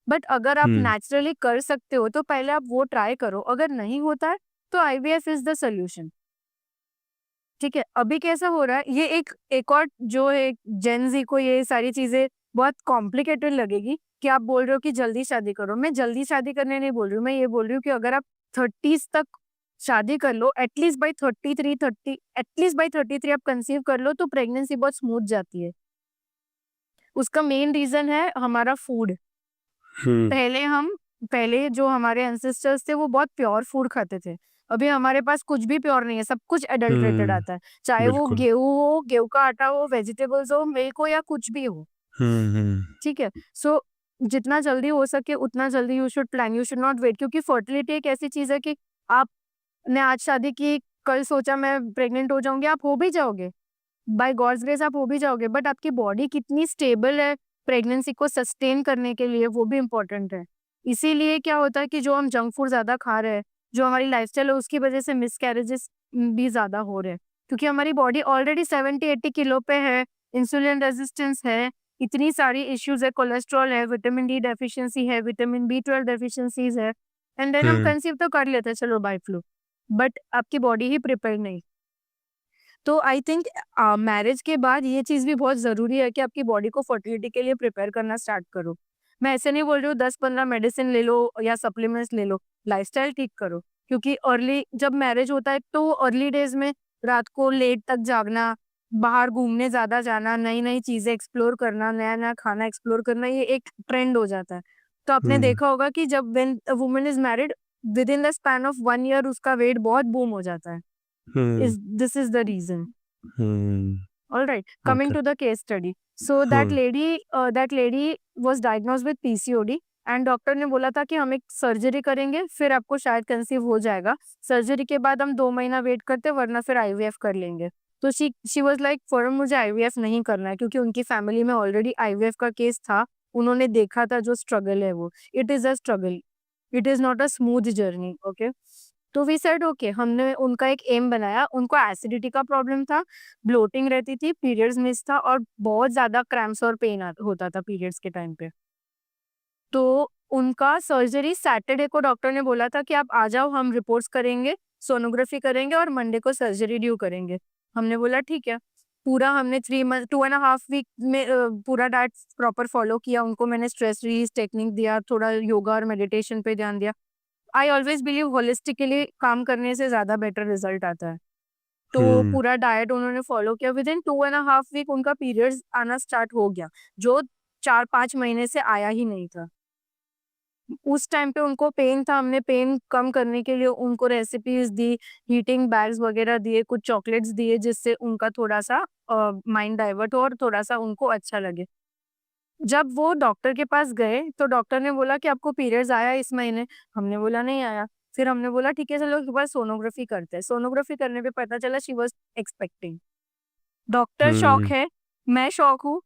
बट अगर आप नेचुरली कर सकते हो तो पहले आप वो ट्राई करो, अगर नहीं होता है तो आईवीएफ इज द सोल्यूशन। ठीक है, अभी कैसा हो रहा है, ये एक और जो है, जेन जी को ये सारी चीजें बहुत कॉम्प्लिकेटेड लगेगी कि आप बोल रहे हो कि जल्दी शादी करो। मैं जल्दी शादी करने नहीं बोल रही हूँ, मैं ये बोल रही हूँ कि अगर आप 30s तक शादी कर लो, एटलीस्ट बाई 33 आप कंसीव कर लो, तो प्रेगनेंसी बहुत स्मूथ जाती है। उसका मेन रीजन है हमारा फूड। पहले जो हमारे एंसेस्टर्स थे वो बहुत प्योर फूड खाते थे, अभी हमारे पास कुछ भी प्योर नहीं है, सब कुछ एडल्ट्रेटेड आता है, चाहे वो बिल्कुल। गेहूं हो, गेहूं का आटा हो, वेजिटेबल्स हो, मिल्क हो, या कुछ भी हो। ठीक है, सो जितना जल्दी हो सके उतना जल्दी you should plan, you should not wait, क्योंकि फर्टिलिटी एक ऐसी चीज है कि आपने आज शादी की, कल सोचा मैं प्रेग्नेंट हो जाऊंगी, आप हो भी जाओगे, बाय गॉड्स ग्रेस आप हो भी जाओगे, बट आपकी बॉडी कितनी स्टेबल है प्रेगनेंसी को सस्टेन करने के लिए, वो भी इम्पोर्टेंट है। इसीलिए क्या होता है कि जो हम जंक फूड ज्यादा खा रहे हैं, जो हमारी लाइफस्टाइल है, उसकी वजह से मिसकैरेजेस भी ज्यादा हो रहे हैं, क्योंकि हमारी बॉडी ऑलरेडी 70-80 किलो पे है, इंसुलिन रेजिस्टेंस है, इतनी सारी इश्यूज है, कोलेस्ट्रॉल है, विटामिन डी डेफिशिएंसी है, विटामिन B12 डेफिशिएंसीज है, एंड देन हम कंसीव तो कर लेते हैं चलो बाय फ्लू, बट आपकी बॉडी ही प्रिपेयर नहीं। तो आई थिंक मैरिज के बाद ये चीज भी बहुत जरूरी है कि आपकी बॉडी को फर्टिलिटी के लिए प्रिपेयर करना स्टार्ट करो। मैं ऐसे नहीं बोल रही हूँ 10-15 मेडिसिन ले लो या सप्लीमेंट्स ले लो, लाइफस्टाइल ठीक करो, क्योंकि अर्ली जब मैरिज होता है तो अर्ली डेज में रात को लेट तक जागना, बाहर घूमने ज्यादा जाना, नई नई चीजें एक्सप्लोर करना, नया नया खाना एक्सप्लोर करना, ये एक ट्रेंड हो जाता है। तो आपने देखा होगा कि जब when a woman is married, with in the span of 1 year उसका वेट बहुत बूम हो जाता है। This is the reason. All right. Coming Okay. to the case study. So that lady was diagnosed with PCOD and doctor ने बोला था कि हम एक सर्जरी करेंगे, फिर आपको शायद कंसीव हो जाएगा। सर्जरी के बाद हम 2 महीना वेट करते, वरना फिर आईवीएफ कर लेंगे। तो शी वाज लाइक फॉरम मुझे आईवीएफ नहीं करना है, क्योंकि उनकी फैमिली में ऑलरेडी आईवीएफ का केस था, उन्होंने देखा था जो स्ट्रगल है वो, it is a struggle, it is not a smooth journey. Okay, तो वी सेड ओके, हमने उनका एक एम बनाया, उनको एसिडिटी का प्रॉब्लम था, ब्लोटिंग रहती थी, पीरियड्स मिस था और बहुत ज्यादा क्रैम्प्स और पेन होता था पीरियड्स के टाइम पे। तो उनका सर्जरी सैटरडे को डॉक्टर ने बोला था कि आप आ जाओ, हम रिपोर्ट्स करेंगे, सोनोग्राफी करेंगे और मंडे को सर्जरी ड्यू करेंगे। हमने बोला ठीक है, पूरा हमने 2.5 वीक में पूरा डाइट प्रॉपर फॉलो किया, उनको मैंने स्ट्रेस रिलीज टेक्निक दिया, थोड़ा योगा और मेडिटेशन पे ध्यान दिया। आई ऑलवेज बिलीव होलिस्टिकली काम करने से ज्यादा बेटर रिजल्ट आता है। तो पूरा डाइट उन्होंने फॉलो किया, विद इन 2.5 वीक उनका पीरियड्स आना स्टार्ट हो गया, जो 4-5 महीने से आया ही नहीं था। उस टाइम पे उनको पेन था, हमने पेन कम करने के लिए उनको रेसिपीज दी, हीटिंग बैग्स वगैरह दिए, कुछ चॉकलेट्स दिए जिससे उनका थोड़ा-सा माइंड डाइवर्ट हो और थोड़ा-सा उनको अच्छा लगे। जब वो डॉक्टर के पास गए, तो डॉक्टर ने बोला कि आपको पीरियड्स आया इस महीने? हमने बोला नहीं आया। फिर हमने बोला ठीक है चलो एक बार सोनोग्राफी करते हैं। सोनोग्राफी करने पे पता चला she was expecting. Doctor shock hmm है, मैं शॉक हूँ।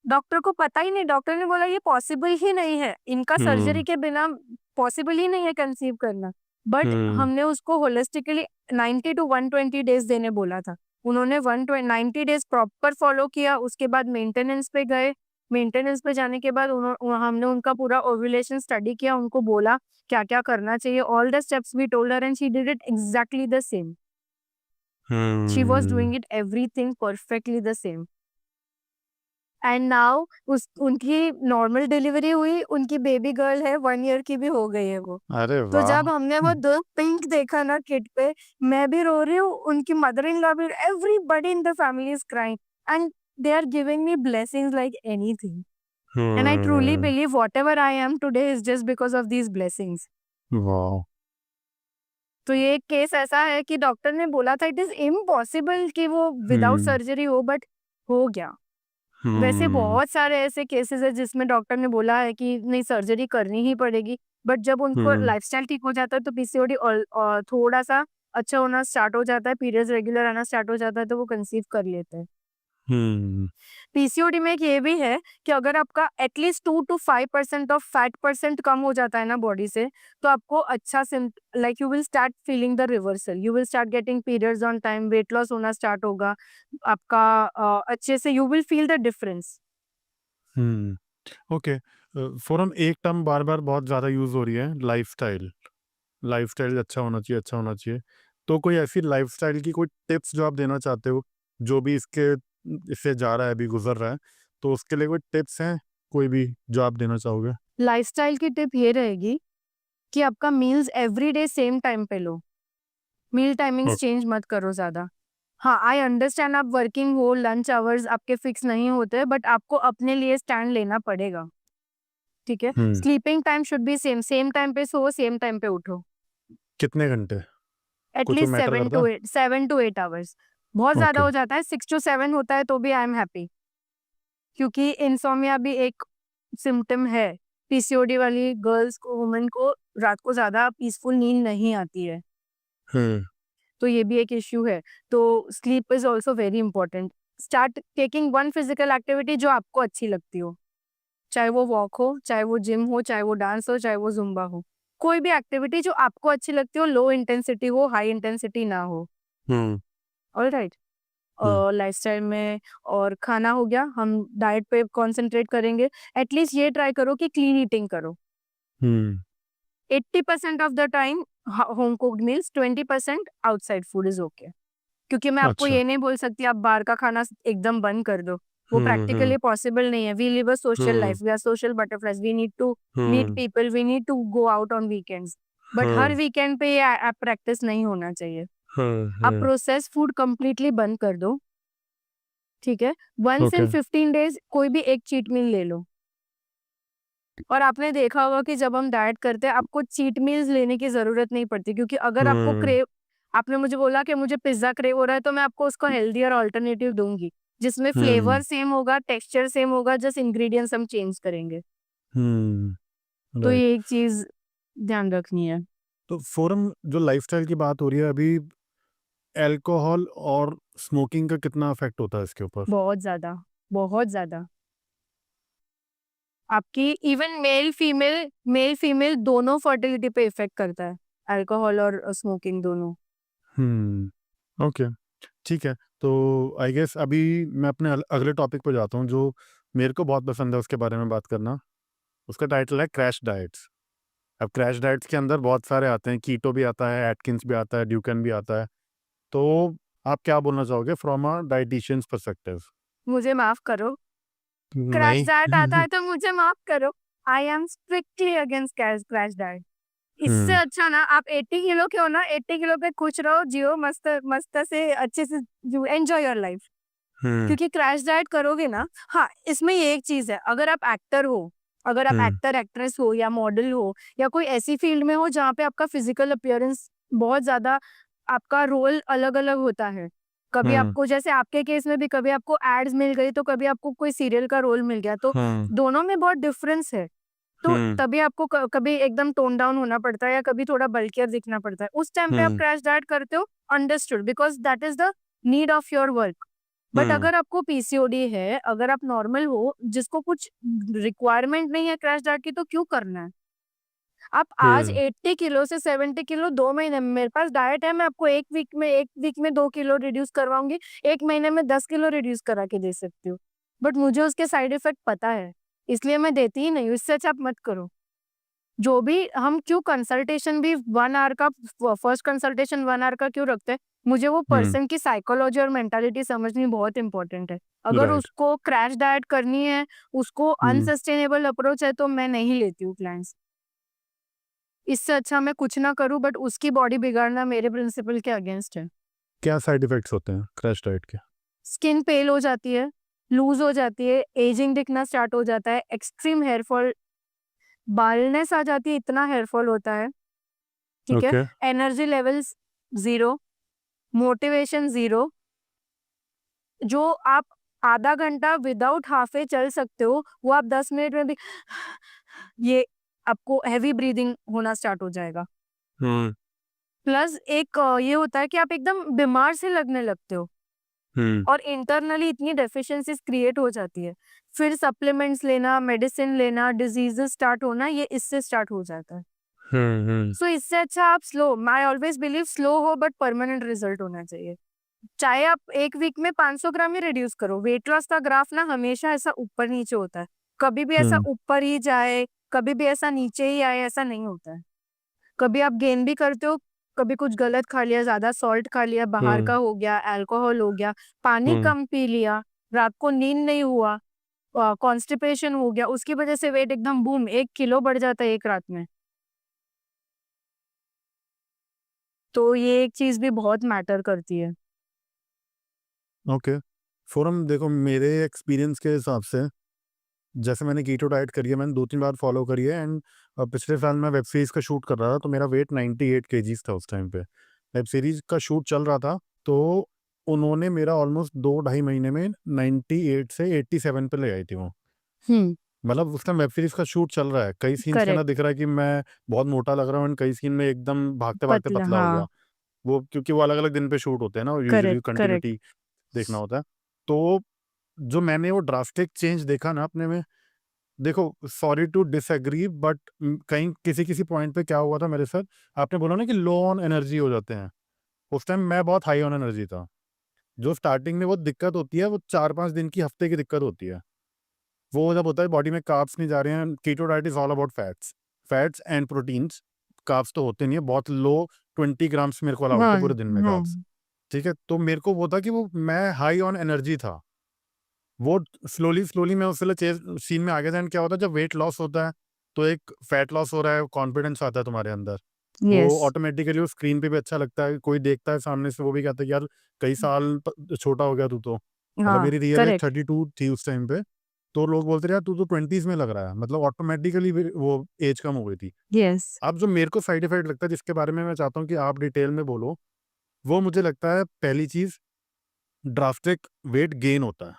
डॉक्टर को पता ही नहीं, डॉक्टर ने बोला ये पॉसिबल ही नहीं है, इनका हम्म सर्जरी के बिना पॉसिबल ही नहीं है कंसीव करना। बट हम्म हमने उसको होलिस्टिकली 90 टू 120 डेज़ देने बोला था। उन्होंने 90 डेज़ प्रॉपर फॉलो किया, उसके बाद मेंटेनेंस पे गए। मेंटेनेंस पे जाने के बाद हमने उनका पूरा ओव्यूलेशन स्टडी किया, उनको बोला क्या-क्या करना चाहिए, all the steps we told her and she did it exactly the same. She was hmm doing it everything perfectly the same. And now उस उनकी नॉर्मल डिलीवरी हुई, उनकी बेबी गर्ल है, 1 ईयर की भी हो गई है वो। अरे तो वाह जब हमने वो 2 पिंक देखा ना किड पे, मैं भी रो रही हूँ, उनकी मदर इन लॉ भी, everybody in the family is crying and they are giving me blessings like anything. And I truly hmm believe whatever I am today is just because of these blessings. वाह तो ये एक case ऐसा है कि doctor ने बोला था इट इज़ इम्पॉसिबल कि वो विदाउट हम्म सर्जरी हो, बट हो गया। वैसे हम्म बहुत सारे ऐसे केसेस हैं जिसमें डॉक्टर ने बोला है कि नहीं सर्जरी करनी ही पड़ेगी, बट जब उनको हम्म लाइफस्टाइल ठीक हो जाता है तो पीसीओडी थोड़ा-सा अच्छा होना स्टार्ट हो जाता है, पीरियड्स रेगुलर आना स्टार्ट हो जाता है तो वो कंसीव कर लेते हैं। हम्म पीसीओडी में एक ये भी है कि अगर आपका at least 2 to 5% of fat percent कम हो जाता है ना बॉडी से, तो आपको अच्छा like you will start feeling the reversal, you will start getting periods on time, weight loss होना स्टार्ट होगा, आपका अच्छे से you will feel the difference. Okay forum एक टर्म बार बार बहुत ज़्यादा यूज़ हो रही है लाइफस्टाइल लाइफस्टाइल अच्छा होना चाहिए तो कोई ऐसी लाइफस्टाइल की कोई टिप्स जो आप देना चाहते हो जो भी इससे जा रहा है अभी गुजर रहा है तो उसके लिए कोई टिप्स हैं कोई भी जो आप देना चाहोगे लाइफस्टाइल की टिप ये रहेगी कि आपका मील्स एवरीडे सेम टाइम पे लो। मील टाइमिंग्स ओके चेंज मत करो ज़्यादा। हाँ, आई अंडरस्टैंड आप वर्किंग हो, लंच आवर्स आपके फिक्स नहीं होते, बट आपको अपने लिए स्टैंड लेना पड़ेगा, ठीक है? Hmm sleeping time should be same, same time पे सोओ, सेम टाइम पे उठो। कितने घंटे कुछ वो एटलीस्ट मैटर 7 करता टू 8 7 टू 8 आवर्स। बहुत ज़्यादा ओके हो जाता है, 6 टू 7 होता है तो भी आई एम हैप्पी, क्योंकि इनसोम्निया भी एक सिम्पटम है। पीसीओडी वाली गर्ल्स को, वुमेन को रात को ज़्यादा पीसफुल नींद नहीं आती है। हम्म तो ये भी एक इश्यू है। तो sleep is also very important. Start taking one physical activity जो आपको अच्छी लगती हो। चाहे वो वॉक हो, चाहे वो जिम हो, चाहे वो डांस हो, चाहे वो ज़ुम्बा हो। कोई भी एक्टिविटी जो आपको अच्छी लगती हो, लो इंटेंसिटी हो, हाई इंटेंसिटी ना हो। हम्म ऑलराइट? हम्म लाइफ़स्टाइल में और खाना हो गया, हम डाइट पे कंसंट्रेट करेंगे। एटलीस्ट ये ट्राई करो कि क्लीन ईटिंग करो। हम्म 80% of the time home cooked meals, 20% outside food is okay. क्योंकि मैं आपको अच्छा ये नहीं बोल सकती आप बाहर का खाना एकदम बंद कर दो। वो हम्म प्रैक्टिकली पॉसिबल नहीं है। We live a social hmm life, we are social butterflies, we need to meet hmm people, we need to go out on weekends. But हर हम्म वीकेंड पे ये आप प्रैक्टिस नहीं होना चाहिए। आप हम्म प्रोसेस्ड फूड कंप्लीटली बंद कर दो, ठीक है? वन्स ओके इन 15 डेज़ कोई भी एक चीट मील ले लो। और आपने देखा होगा कि जब हम डाइट करते हैं, आपको चीट मील्स लेने की ज़रूरत नहीं पड़ती, क्योंकि अगर आपको हम्म क्रेव आपने मुझे बोला कि मुझे पिज़्ज़ा क्रेव हो रहा है, तो मैं आपको उसका हेल्दियर अल्टरनेटिव दूँगी, जिसमें हम्म फ्लेवर सेम होगा, टेक्सचर सेम होगा, जस्ट इंग्रीडिएंट्स हम चेंज करेंगे। तो राइट ये एक चीज़ ध्यान रखनी है। तो फोरम जो लाइफस्टाइल की बात हो रही है अभी अल्कोहल और स्मोकिंग का कितना इफेक्ट होता है इसके ऊपर बहुत ज़्यादा, बहुत ज़्यादा। आपकी इवन मेल-फीमेल दोनों फर्टिलिटी पे इफ़ेक्ट करता है, अल्कोहल और स्मोकिंग दोनों। ओके ठीक है तो आई गेस अभी मैं अपने अगले टॉपिक पे जाता हूँ जो मेरे को बहुत पसंद है उसके बारे में बात करना उसका टाइटल है क्रैश डाइट्स अब क्रैश डाइट्स के अंदर बहुत सारे आते हैं कीटो भी आता है एटकिंस भी आता है ड्यूकन भी आता है तो आप क्या बोलना चाहोगे फ्रॉम अ डाइटिशियंस पर्सपेक्टिव मुझे माफ़ करो, क्रैश नहीं डाइट आता है तो मुझे माफ़ करो। I am strictly against crash diet. इससे हम्म अच्छा ना आप 80 किलो के हो ना, 80 किलो पे खुश रहो, जियो मस्त मस्त से अच्छे से, एन्जॉय योर लाइफ। हम्म क्योंकि क्रैश डाइट करोगे ना, हाँ, इसमें ये एक चीज़ है, अगर आप एक्टर हो, अगर आप हम्म एक्टर एक्ट्रेस हो या मॉडल हो या कोई ऐसी फील्ड में हो जहाँ पे आपका फिजिकल अपीयरेंस बहुत ज्यादा, आपका रोल अलग अलग होता है। कभी हम्म आपको, जैसे आपके केस में भी, कभी आपको एड्स मिल गई तो कभी आपको कोई सीरियल का रोल मिल गया, तो हम्म दोनों में बहुत डिफरेंस है। तो हम्म तभी आपको कभी एकदम टोन डाउन होना पड़ता है या कभी थोड़ा बल्कियर दिखना पड़ता है। उस टाइम पे आप हम्म क्रैश डाइट करते हो, understood, because that is the need of your work. But hmm अगर आपको पीसीओडी है, अगर आप नॉर्मल हो, जिसको कुछ रिक्वायरमेंट नहीं है क्रैश डाइट की, तो क्यों करना है? आप आज हम्म 80 किलो से 70 किलो 2 महीने में, मेरे पास डाइट है, मैं आपको एक वीक में 2 किलो रिड्यूस करवाऊंगी, 1 महीने में 10 किलो रिड्यूस करा के दे सकती हूँ। बट मुझे उसके साइड इफेक्ट पता है, इसलिए मैं देती ही नहीं हूँ। इससे अच्छा आप मत करो। जो भी हम क्यों कंसल्टेशन भी 1 आवर का, फर्स्ट कंसल्टेशन 1 आवर का क्यों रखते हैं? मुझे वो हम्म पर्सन की साइकोलॉजी और मेंटालिटी समझनी बहुत इंपॉर्टेंट है। अगर राइट उसको क्रैश डाइट करनी है, उसको हम्म अनसस्टेनेबल अप्रोच है, तो मैं नहीं लेती हूँ क्लाइंट्स। इससे अच्छा मैं कुछ ना करूँ, बट उसकी बॉडी बिगाड़ना मेरे प्रिंसिपल के अगेंस्ट है। क्या साइड इफेक्ट्स होते हैं क्रैश डाइट के? स्किन पेल हो जाती है, लूज हो जाती है, एजिंग दिखना स्टार्ट हो जाता है, एक्सट्रीम हेयर फॉल, बालनेस आ जाती है, इतना हेयर फॉल होता है, ठीक है? Okay energy levels zero, motivation zero. जो आप आधा घंटा विदाउट हाफे चल सकते हो, वो आप 10 मिनट में भी ये आपको हैवी ब्रीदिंग होना स्टार्ट हो जाएगा। हम्म प्लस एक ये होता है कि आप एकदम बीमार से लगने लगते हो हम्म और इंटरनली इतनी डेफिशिएंसीज क्रिएट हो जाती है। फिर सप्लीमेंट्स लेना, मेडिसिन लेना, डिजीजेस स्टार्ट होना, ये इससे स्टार्ट हो जाता है। हम्म सो इससे अच्छा आप slow, I always believe slow हो बट परमानेंट रिजल्ट होना चाहिए। चाहे आप एक वीक में 500 ग्राम ही रिड्यूस करो। वेट लॉस का ग्राफ ना हमेशा ऐसा ऊपर नीचे होता है, कभी भी ऐसा हम्म ऊपर ही जाए, कभी भी ऐसा नीचे ही आए, ऐसा नहीं होता है। कभी आप गेन भी करते हो, कभी कुछ गलत खा लिया, ज्यादा सॉल्ट खा लिया, बाहर हम्म का हो गया, अल्कोहल हो गया, पानी हम्म कम पी लिया, रात को नींद नहीं हुआ, कॉन्स्टिपेशन हो गया, उसकी वजह से वेट एकदम बूम 1 किलो बढ़ जाता है एक रात में। तो ये एक चीज भी बहुत मैटर करती है। ओके फोरम देखो, मेरे एक्सपीरियंस के हिसाब से जैसे मैंने कीटो डाइट करी है, मैंने 2-3 बार फॉलो करी है एंड पिछले साल मैं वेब सीरीज का शूट कर रहा था, तो मेरा वेट 98 केजीज था उस टाइम पे। वेब सीरीज का शूट चल रहा था, तो उन्होंने मेरा ऑलमोस्ट 2-2.5 महीने में 98 से 87 पे ले आई थी वो। हम्म। मतलब उस टाइम वेब सीरीज का शूट चल रहा है, कई सीन्स के ना करेक्ट। दिख रहा है कि मैं बहुत मोटा लग रहा हूँ एंड कई सीन में एकदम भागते भागते पतला, पतला हो गया। हाँ। वो क्योंकि वो अलग अलग दिन पे शूट होते हैं ना, यूजुअली करेक्ट करेक्ट। कंटिन्यूटी देखना होता है। तो जो मैंने वो ड्रास्टिक चेंज देखा ना अपने में, देखो सॉरी टू डिसएग्री बट कहीं किसी किसी पॉइंट पे क्या हुआ था मेरे साथ, आपने बोला ना कि लो ऑन एनर्जी हो जाते हैं, उस टाइम मैं बहुत हाई ऑन एनर्जी था। जो स्टार्टिंग में वो दिक्कत होती है, वो 4-5 दिन की, हफ्ते की दिक्कत होती है। वो जब होता है बॉडी में कार्ब्स नहीं जा रहे हैं, keto diet is all about fats, fats and proteins. Carbs तो होते नहीं है, बहुत लो 20 ग्राम्स मेरे को अलाउड थे हाँ पूरे दिन में हाँ। कार्ब्स। ठीक है, तो मेरे को वो था कि वो मैं हाई ऑन एनर्जी था। वो स्लोली स्लोली मैं उस सीन में आ गया था। एंड क्या होता है जब वेट लॉस होता है, तो एक फैट लॉस हो रहा है, कॉन्फिडेंस आता है तुम्हारे अंदर, वो यस। ऑटोमेटिकली उस स्क्रीन पे भी अच्छा लगता है, कोई देखता है सामने से वो भी कहता है कि यार कई साल छोटा हो गया तू तो। मतलब हाँ। मेरी रियल एज करेक्ट। 32 थी उस टाइम पे, तो लोग बोलते थे यार तू तो 20s में लग रहा है, मतलब ऑटोमेटिकली वो एज कम हो गई थी। यस। अब जो मेरे को साइड इफेक्ट लगता है, जिसके बारे में मैं चाहता हूँ कि आप डिटेल में बोलो, वो मुझे लगता है पहली चीज, ड्रास्टिक वेट गेन होता है।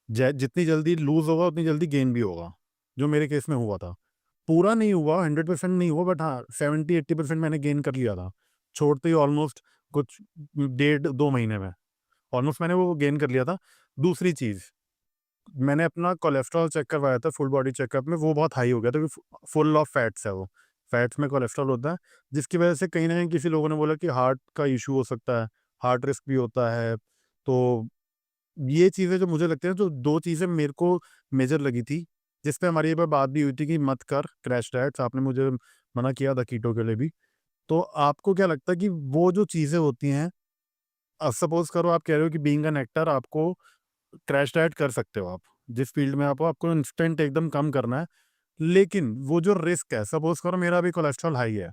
जितनी जल्दी लूज होगा उतनी जल्दी गेन भी होगा, जो मेरे केस में हुआ था। पूरा नहीं हुआ, 100% नहीं हुआ, बट हाँ 70-80% मैंने गेन कर लिया था, छोड़ते ही ऑलमोस्ट कुछ 1.5-2 महीने में ऑलमोस्ट मैंने वो गेन कर लिया था। दूसरी चीज़, मैंने अपना कोलेस्ट्रॉल चेक करवाया था फुल बॉडी चेकअप में, वो बहुत हाई हो गया था, फुल ऑफ फैट्स है वो, फैट्स में कोलेस्ट्रॉल होता है, जिसकी वजह से कहीं ना कहीं किसी लोगों ने बोला कि हार्ट का इशू हो सकता है, हार्ट रिस्क भी होता है। तो ये चीज़ें जो मुझे लगती है, जो 2 चीज़ें मेरे को मेजर लगी थी, जिस पे हमारी एक बार बात भी हुई थी कि मत कर क्रैश डाइट्स, आपने मुझे मना किया था कीटो के लिए भी। तो आपको क्या लगता है कि वो जो चीज़ें होती हैं, सपोज़ करो आप कह रहे हो कि बीइंग एन एक्टर आपको क्रैश डाइट कर सकते हो आप, जिस फ़ील्ड में आप हो, आपको इंस्टेंट एकदम कम करना है। लेकिन वो जो रिस्क है, सपोज़ करो मेरा अभी कोलेस्ट्रॉल हाई है,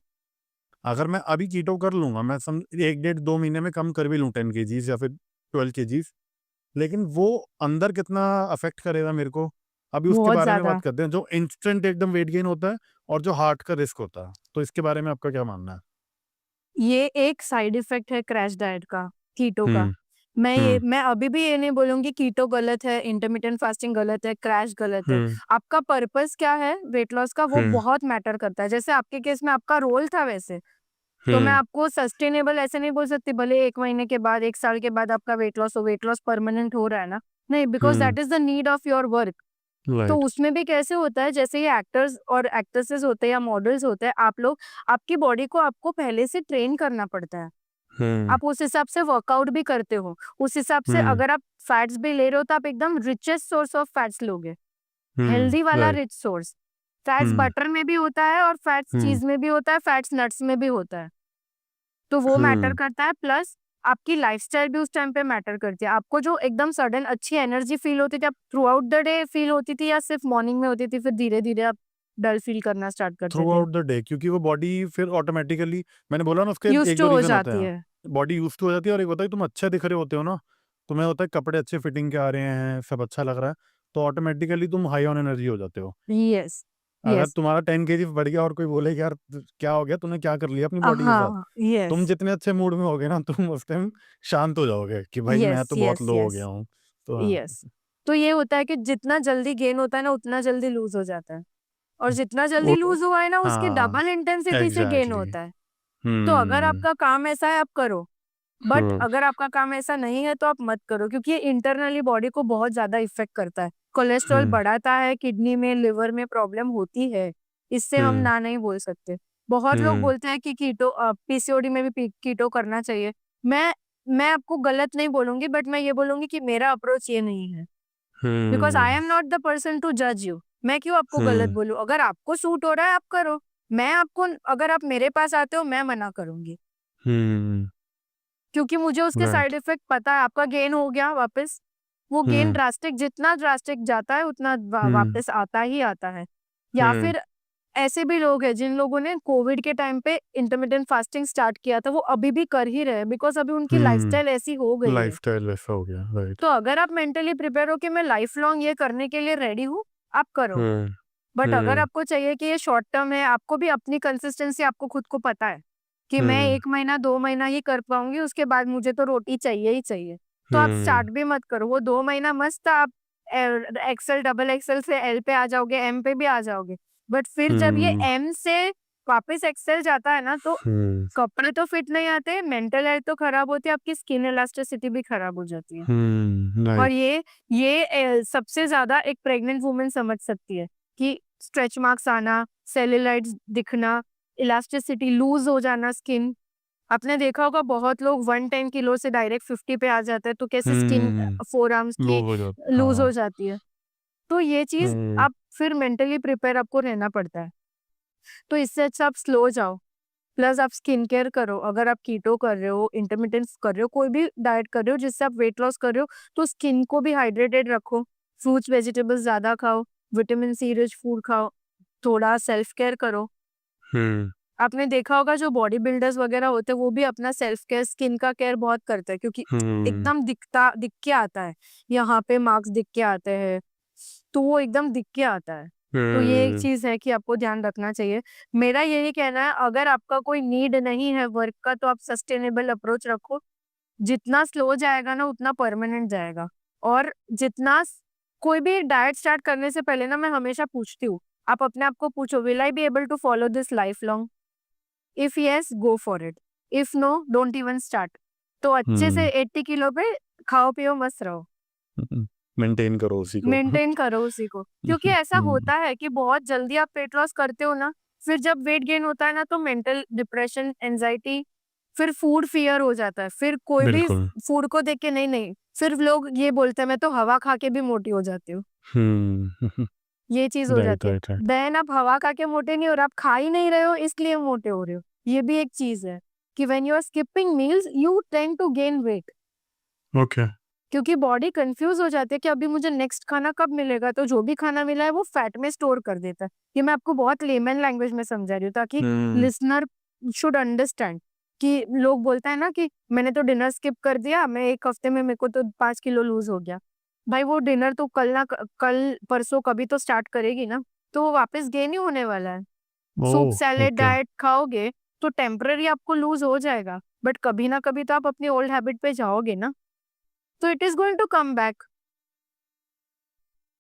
अगर मैं अभी कीटो कर लूँगा, मैं 1 डेढ़ 2 महीने में कम कर भी लूँ 10 केजीज़ या फिर 12 केजीज़, लेकिन वो अंदर कितना अफ़ेक्ट करेगा मेरे को, अभी उसके बहुत बारे में ज्यादा। बात करते हैं, जो इंस्टेंट एकदम वेट गेन होता है और जो हार्ट का रिस्क होता है, तो इसके बारे में आपका क्या मानना है? ये एक साइड इफेक्ट है क्रैश डाइट का, कीटो का। हम्म मैं अभी भी ये नहीं बोलूंगी कीटो गलत है, इंटरमिटेंट फास्टिंग गलत है, क्रैश गलत है। हम्म आपका पर्पस क्या है वेट लॉस का, वो हम्म बहुत मैटर करता है। जैसे आपके केस में आपका रोल था वैसे, तो मैं हम्म आपको सस्टेनेबल ऐसे नहीं बोल सकती, भले 1 महीने के बाद 1 साल के बाद आपका वेट लॉस हो, वेट लॉस परमानेंट हो रहा है ना, नहीं, because that is the need of your work. तो राइट उसमें भी कैसे होता है, जैसे ये एक्टर्स और एक्ट्रेसेस होते हैं या मॉडल्स होते हैं, आप लोग, आपकी बॉडी को आपको पहले से ट्रेन करना पड़ता है। हम्म आप उस हिसाब से वर्कआउट भी करते हो, उस हिसाब से हम्म अगर आप फैट्स भी ले रहे हो तो आप एकदम रिचेस्ट सोर्स ऑफ फैट्स लोगे, हेल्दी वाला राइट रिच सोर्स। फैट्स हम्म बटर में भी होता है और फैट्स हम्म चीज में भी होता है, फैट्स नट्स में भी होता है, तो वो मैटर हम्म करता है। प्लस आपकी लाइफस्टाइल भी उस टाइम पे मैटर करती है। आपको जो एकदम सडन अच्छी एनर्जी फील होती थी, आप through out the day feel होती थी या सिर्फ मॉर्निंग में होती थी, फिर धीरे धीरे आप डल फील करना स्टार्ट करते थ्रू थे? आउट द डे, क्योंकि वो बॉडी फिर ऑटोमेटिकली, मैंने बोला ना उसके यूज एक टू दो हो रीजन होते जाती हैं। है। बॉडी यूज टू हो जाती है, और एक होता है तुम अच्छे दिख रहे होते हो ना, तुम्हें होता है कपड़े अच्छे फिटिंग के आ रहे हैं, सब अच्छा लग रहा है, तो ऑटोमेटिकली तुम हाई ऑन एनर्जी हो जाते हो। यस। अगर यस। तुम्हारा 10 kg बढ़ गया और कोई बोले कि यार क्या हो गया, तूने क्या कर लिया अपनी बॉडी के साथ, हाँ। तुम यस। जितने अच्छे मूड में होगे ना, तुम उस टाइम शांत हो जाओगे कि भाई मैं यस। तो बहुत यस। लो हो यस। गया हूँ। तो हाँ। यस। तो ये होता है कि जितना जल्दी गेन होता है ना, उतना जल्दी लूज हो जाता है, और जितना जल्दी वो- लूज हुआ है ना, उसके हाँ डबल इंटेंसिटी से गेन एग्जैक्टली। होता है। तो अगर हम्म आपका काम ऐसा है, आप करो। बट हम्म अगर आपका काम ऐसा नहीं है तो आप मत करो, क्योंकि ये इंटरनली बॉडी को बहुत ज्यादा इफेक्ट करता है। कोलेस्ट्रॉल हम्म बढ़ाता है, किडनी में, लिवर में प्रॉब्लम होती है, इससे हम हम्म ना नहीं बोल सकते। बहुत लोग हम्म बोलते हैं कि कीटो, पीसीओडी में भी कीटो करना चाहिए। मैं मैं आपको गलत नहीं बोलूंगी, बट मैं ये बोलूंगी कि मेरा अप्रोच ये नहीं है, because I hmm am not the person to जज यू। मैं क्यों आपको गलत हम्म बोलूं? अगर आपको सूट हो रहा है आप करो। मैं आपको, अगर आप मेरे पास आते हो, मैं मना करूंगी, हम्म क्योंकि मुझे उसके राइट साइड इफेक्ट पता है। आपका गेन हो गया वापस, वो गेन हम्म ड्रास्टिक, जितना ड्रास्टिक जाता है उतना हम्म वापस आता ही आता है। या हम्म फिर ऐसे भी लोग हैं जिन लोगों ने कोविड के टाइम पे इंटरमिटेंट फास्टिंग स्टार्ट किया था, वो अभी भी कर ही रहे हैं, बिकॉज अभी उनकी लाइफस्टाइल ऐसी हो गई है। लाइफस्टाइल वैसा हो गया, राइट। तो अगर आप मेंटली प्रिपेयर हो कि मैं लाइफ लॉन्ग ये करने के लिए रेडी हूँ, आप करो। हम्म बट अगर हम्म आपको चाहिए कि ये शॉर्ट टर्म है, आपको भी अपनी कंसिस्टेंसी, आपको खुद को पता है कि मैं हम्म 1 महीना 2 महीना ही कर पाऊंगी, उसके बाद मुझे तो रोटी चाहिए ही चाहिए, तो आप हम्म स्टार्ट भी मत करो। वो 2 महीना मस्त आप एक्सेल, डबल एक्सेल से एल पे आ जाओगे, एम पे भी आ जाओगे। बट फिर जब ये हम्म एम से वापस एक्सेल जाता है ना, तो कपड़े तो फिट नहीं आते, मेंटल हेल्थ तो खराब होती है, आपकी स्किन इलास्टिसिटी भी खराब हो जाती है। और राइट ये सबसे ज्यादा एक प्रेग्नेंट वुमन समझ सकती है कि स्ट्रेच मार्क्स आना, सेल्यूलाइट्स दिखना, इलास्टिसिटी लूज हो जाना स्किन। आपने देखा होगा बहुत लोग 110 किलो से डायरेक्ट 50 पे आ जाते हैं, तो कैसे स्किन फोर आर्म्स लो की हो जाता, लूज हो हाँ। जाती है। तो ये चीज हम्म आप फिर मेंटली प्रिपेयर आपको रहना पड़ता है। तो इससे अच्छा आप स्लो जाओ, प्लस आप स्किन केयर करो। अगर आप कीटो कर रहे हो, इंटरमिटेंस कर रहे हो, कोई भी डाइट कर रहे हो जिससे आप वेट लॉस कर रहे हो, तो स्किन को भी हाइड्रेटेड रखो। फ्रूट्स वेजिटेबल्स ज्यादा खाओ, विटामिन सी रिच फूड खाओ, थोड़ा सेल्फ केयर करो। हम्म आपने देखा होगा जो बॉडी बिल्डर्स वगैरह होते हैं, वो भी अपना सेल्फ केयर, स्किन का केयर बहुत करते हैं, क्योंकि हम्म एकदम दिख के आता है, यहाँ पे मार्क्स दिख के आते हैं, तो वो एकदम दिख के आता है। तो ये एक हम्म चीज है कि आपको ध्यान रखना चाहिए। मेरा यही कहना है, अगर आपका कोई नीड नहीं है वर्क का, तो आप सस्टेनेबल अप्रोच रखो। जितना स्लो जाएगा ना, उतना परमानेंट जाएगा। और कोई भी डाइट स्टार्ट करने से पहले ना, मैं हमेशा पूछती हूँ, आप अपने आप को पूछो, will I be able to follow this life long? If yes, go for it. If no, don't even start. तो अच्छे से 80 किलो पे खाओ पियो मस्त रहो, मेंटेन करो उसी को। मेंटेन करो उसी को। क्योंकि ऐसा होता है कि बहुत जल्दी आप वेट लॉस करते हो ना, फिर जब वेट गेन होता है ना, तो मेंटल डिप्रेशन, एंजाइटी, फिर फूड फियर हो जाता है। फिर कोई भी बिल्कुल। फूड को देख के, नहीं नहीं, फिर लोग ये बोलते हैं मैं तो हवा खा के भी मोटी हो जाती हूँ। हम्म ये चीज हो राइट जाती है। Right right. देन आप हवा खा के मोटे नहीं हो रहे, आप खा ही नहीं रहे हो इसलिए मोटे हो रहे हो। ये भी एक चीज है कि when you are skipping meals, you tend to gain weight, okay. क्योंकि बॉडी कंफ्यूज हो जाती है कि अभी मुझे नेक्स्ट खाना कब मिलेगा, तो जो भी खाना मिला है वो फैट में स्टोर कर देता है। ये मैं आपको बहुत लेमन लैंग्वेज में समझा रही हूँ, ताकि हम्म लिसनर शुड अंडरस्टैंड। कि लोग बोलते हैं ना कि मैंने तो डिनर स्किप कर दिया, मैं 1 हफ्ते में मेरे को तो 5 किलो लूज हो गया। भाई वो डिनर तो कल परसों कभी तो स्टार्ट करेगी ना, तो वो वापस गेन ही होने वाला है। सूप ओह सैलेड ओके। डाइट खाओगे तो टेम्पररी आपको लूज हो जाएगा, बट कभी ना कभी तो आप अपनी ओल्ड हैबिट पे जाओगे ना, तो it is going to come back.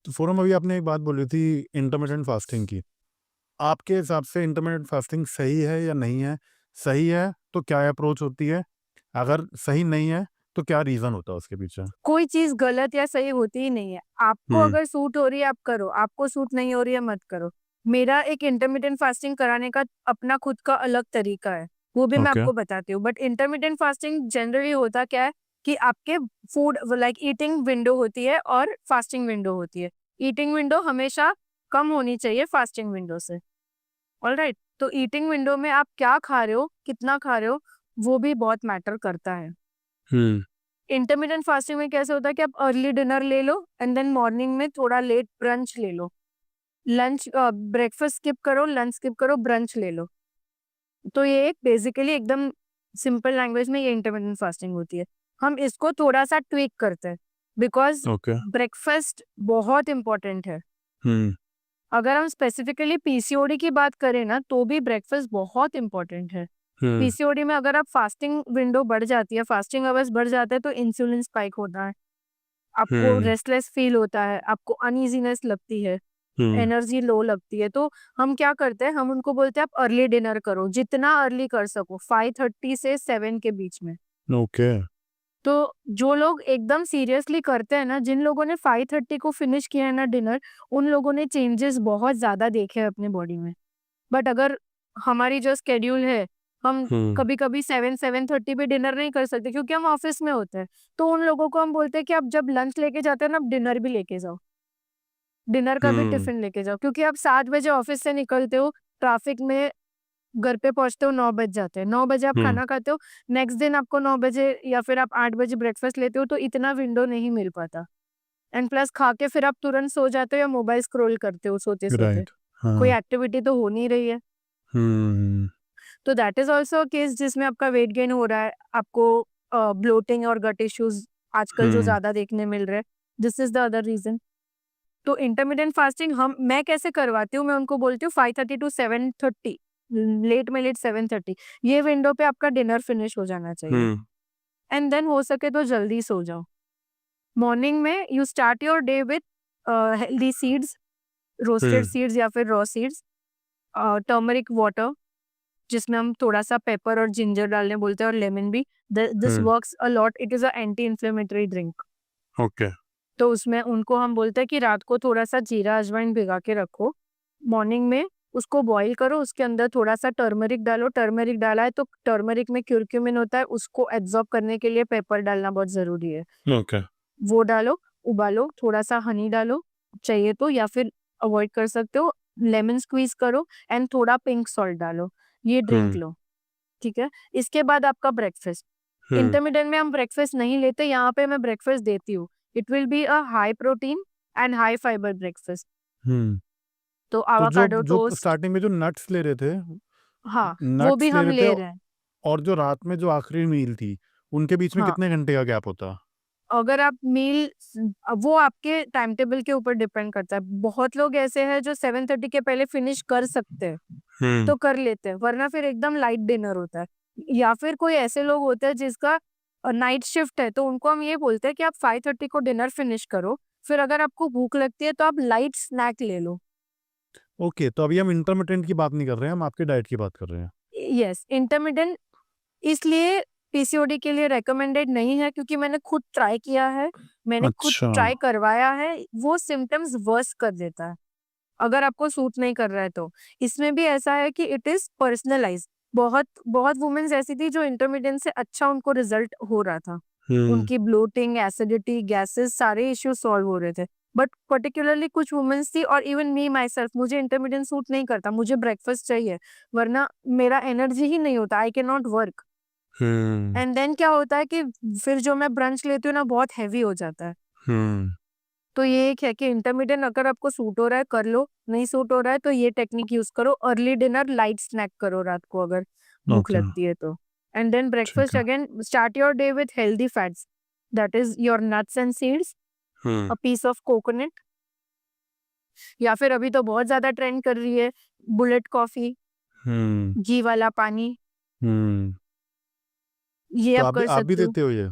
तो फोरम, अभी आपने एक बात बोली थी इंटरमिटेंट फास्टिंग की। आपके हिसाब से इंटरमिटेंट फास्टिंग सही है या नहीं है? सही है तो क्या अप्रोच होती है? अगर सही नहीं है तो क्या रीजन होता है उसके पीछे? कोई चीज गलत या सही होती ही नहीं है। आपको हम्म। अगर सूट हो रही है आप करो, आपको सूट नहीं हो रही है मत करो। मेरा एक इंटरमिटेंट फास्टिंग कराने का अपना खुद का अलग तरीका है, वो भी मैं ओके। आपको बताती हूँ। बट इंटरमिटेंट फास्टिंग जनरली होता क्या है कि आपके फूड लाइक ईटिंग विंडो होती है और फास्टिंग विंडो होती है। ईटिंग विंडो हमेशा कम होनी चाहिए फास्टिंग विंडो से। ऑलराइट, तो ईटिंग विंडो में आप क्या खा रहे हो, कितना खा रहे हो, वो भी बहुत मैटर करता है। हम्म। इंटरमिटेंट फास्टिंग में कैसे होता है कि आप अर्ली डिनर ले लो एंड देन मॉर्निंग में थोड़ा लेट ब्रंच ले लो। लंच ब्रेकफास्ट स्किप करो, लंच स्किप करो, ब्रंच ले लो। तो ये एक बेसिकली एकदम सिंपल लैंग्वेज में ये इंटरमिटेंट फास्टिंग होती है। हम इसको थोड़ा सा ट्विक करते हैं बिकॉज ओके। ब्रेकफास्ट बहुत इंपॉर्टेंट है। हम्म। अगर हम स्पेसिफिकली पीसीओडी की बात करें ना तो भी ब्रेकफास्ट बहुत इंपॉर्टेंट है। हम्म। पीसीओडी में अगर आप फास्टिंग विंडो बढ़ जाती है, फास्टिंग आवर्स बढ़ जाता है, तो इंसुलिन स्पाइक होता है, आपको हम्म। रेस्टलेस फील होता है, आपको अनईजीनेस लगती है, हम्म। एनर्जी लो लगती है। तो हम क्या करते हैं, हम उनको बोलते हैं आप अर्ली डिनर करो, जितना अर्ली कर सको, 5:30 से 7 के बीच में। ओके। तो जो लोग एकदम सीरियसली करते हैं ना, जिन लोगों ने 5:30 को फिनिश किया है ना डिनर, उन लोगों ने चेंजेस बहुत ज्यादा देखे हैं अपने बॉडी में। बट अगर हमारी जो स्केड्यूल है, हम हम्म। कभी कभी 7-7:30 पे डिनर नहीं कर सकते क्योंकि हम ऑफिस में होते हैं, तो उन लोगों को हम बोलते हैं कि आप जब लंच लेके जाते हो ना, आप डिनर भी लेके जाओ, डिनर का भी हम्म। टिफिन लेके जाओ, क्योंकि आप 7 बजे ऑफिस से निकलते हो, ट्रैफिक में घर पे पहुंचते हो 9 बज जाते हैं, 9 बजे आप हम्म। खाना खाते हो, नेक्स्ट दिन आपको 9 बजे या फिर आप 8 बजे ब्रेकफास्ट लेते हो, तो इतना विंडो नहीं मिल पाता। एंड प्लस खा के फिर आप तुरंत सो जाते हो या मोबाइल स्क्रॉल करते हो सोते सोते, राइट। कोई हाँ। एक्टिविटी तो हो नहीं रही है। हम्म। तो that is also a case जिसमें आपका वेट गेन हो रहा है, आपको ब्लोटिंग और गट इश्यूज आजकल जो हम्म। ज्यादा देखने मिल रहे हैं, this is the other reason. तो इंटरमिटेंट फास्टिंग मैं कैसे करवाती हूँ, मैं उनको बोलती हूँ 5:30 to 7:30, लेट में लेट 7:30, ये विंडो पे आपका डिनर फिनिश हो जाना चाहिए। हम्म। एंड देन हो सके तो जल्दी सो जाओ। मॉर्निंग में you start your day with healthy seeds, roasted hmm. Seeds या फिर रॉ सीड्स, टर्मरिक वाटर जिसमें हम थोड़ा सा पेपर और जिंजर डालने बोलते हैं, और लेमन भी। This hmm. Works a lot, it is a anti inflammatory drink. Okay. तो उसमें उनको हम बोलते हैं कि रात को थोड़ा सा जीरा अजवाइन भिगा के रखो, मॉर्निंग में उसको बॉईल करो, उसके अंदर थोड़ा सा टर्मरिक डालो, टर्मरिक डाला है तो टर्मरिक में क्यूरक्यूमिन होता है, उसको एब्जॉर्ब करने के लिए पेपर डालना बहुत जरूरी है, ओके। वो डालो, उबालो, थोड़ा सा हनी डालो चाहिए तो, या फिर अवॉइड कर सकते हो, लेमन स्क्वीज करो एंड थोड़ा पिंक सॉल्ट डालो, ये ड्रिंक हम्म। लो। ठीक है, इसके बाद आपका ब्रेकफास्ट। हम्म। इंटरमीडिएट में हम ब्रेकफास्ट नहीं लेते, यहाँ पे मैं ब्रेकफास्ट देती हूँ। It will be a high protein and high fibre breakfast. Hmm. तो तो जो आवाकाडो जो टोस्ट, स्टार्टिंग में जो नट्स ले रहे थे, हाँ वो भी नट्स ले हम रहे थे, ले रहे हैं। और जो रात में जो आखिरी मील थी, उनके बीच में हाँ, कितने घंटे का गैप होता? अगर आप मील, वो आपके टाइम टेबल के ऊपर डिपेंड करता है। बहुत लोग ऐसे हैं जो 7:30 के पहले फिनिश कर सकते हैं, हम्म। तो कर लेते हैं, वरना फिर एकदम लाइट डिनर होता है। या फिर कोई ऐसे लोग होते हैं जिसका नाइट शिफ्ट है, तो उनको हम ये बोलते हैं कि आप 5:30 को डिनर फिनिश करो, फिर अगर आपको भूख लगती है तो आप लाइट स्नैक ले लो। ओके, तो अभी हम इंटरमिटेंट की बात नहीं कर रहे हैं, हम आपके डाइट की बात कर रहे हैं। यस, इंटरमिटेंट इसलिए पीसीओडी के लिए रेकमेंडेड नहीं है क्योंकि मैंने खुद ट्राई किया है, मैंने खुद अच्छा। ट्राई करवाया है, वो सिम्टम्स वर्स कर देता है अगर आपको सूट नहीं कर रहा है तो। इसमें भी ऐसा है कि इट इज पर्सनलाइज्ड। बहुत बहुत वुमेन्स ऐसी थी जो इंटरमीडिएट से अच्छा उनको रिजल्ट हो रहा था, हम्म। उनकी ब्लोटिंग, एसिडिटी, गैसेस, सारे इश्यूज सॉल्व हो रहे थे। बट पर्टिकुलरली कुछ वुमेन्स थी, और इवन मी माई सेल्फ, मुझे इंटरमीडिएट सूट नहीं करता, मुझे ब्रेकफास्ट चाहिए, वरना मेरा एनर्जी ही नहीं होता, I can not work. Hmm. And then क्या होता है कि फिर जो मैं ब्रंच लेती हूँ ना, बहुत हैवी हो जाता है। हम्म। तो ये एक है कि इंटरमीडिएट अगर आपको सूट हो रहा है कर लो, नहीं सूट हो रहा है तो ये टेक्निक यूज करो, अर्ली डिनर, लाइट स्नैक करो रात को अगर भूख ओके। लगती है तो। एंड देन ठीक ब्रेकफास्ट है। Again, start your day with healthy fats, that is your nuts and seeds, a piece of coconut, या फिर अभी तो बहुत ज्यादा ट्रेंड कर रही है बुलेट कॉफी, घी वाला पानी, ये तो आप आप कर भी सकते हो। देते हो ये?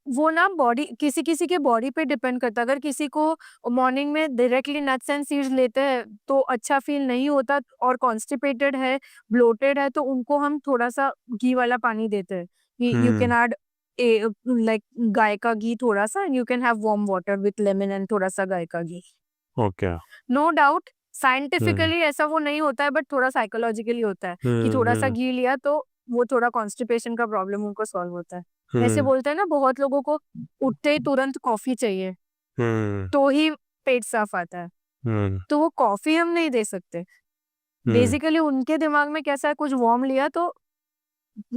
वो ना बॉडी, किसी किसी के बॉडी पे डिपेंड करता है। अगर किसी को मॉर्निंग में डायरेक्टली नट्स एंड सीड्स लेते हैं तो अच्छा फील नहीं होता और कॉन्स्टिपेटेड है, ब्लोटेड है, तो उनको हम थोड़ा सा घी वाला पानी देते हैं। यू कैन ऐड लाइक गाय का घी थोड़ा सा, and you can have warm water with lemon and थोड़ा सा गाय का घी। ओके। नो डाउट साइंटिफिकली ऐसा वो नहीं होता है, बट थोड़ा साइकोलॉजिकली होता है कि थोड़ा सा घी लिया तो वो थोड़ा कॉन्स्टिपेशन का प्रॉब्लम उनको सॉल्व होता है। ऐसे बोलते हैं ना, बहुत लोगों को उठते ही तुरंत कॉफी चाहिए तो ही पेट साफ आता है, तो वो कॉफी हम नहीं दे सकते। बेसिकली उनके दिमाग में कैसा है, कुछ वार्म लिया तो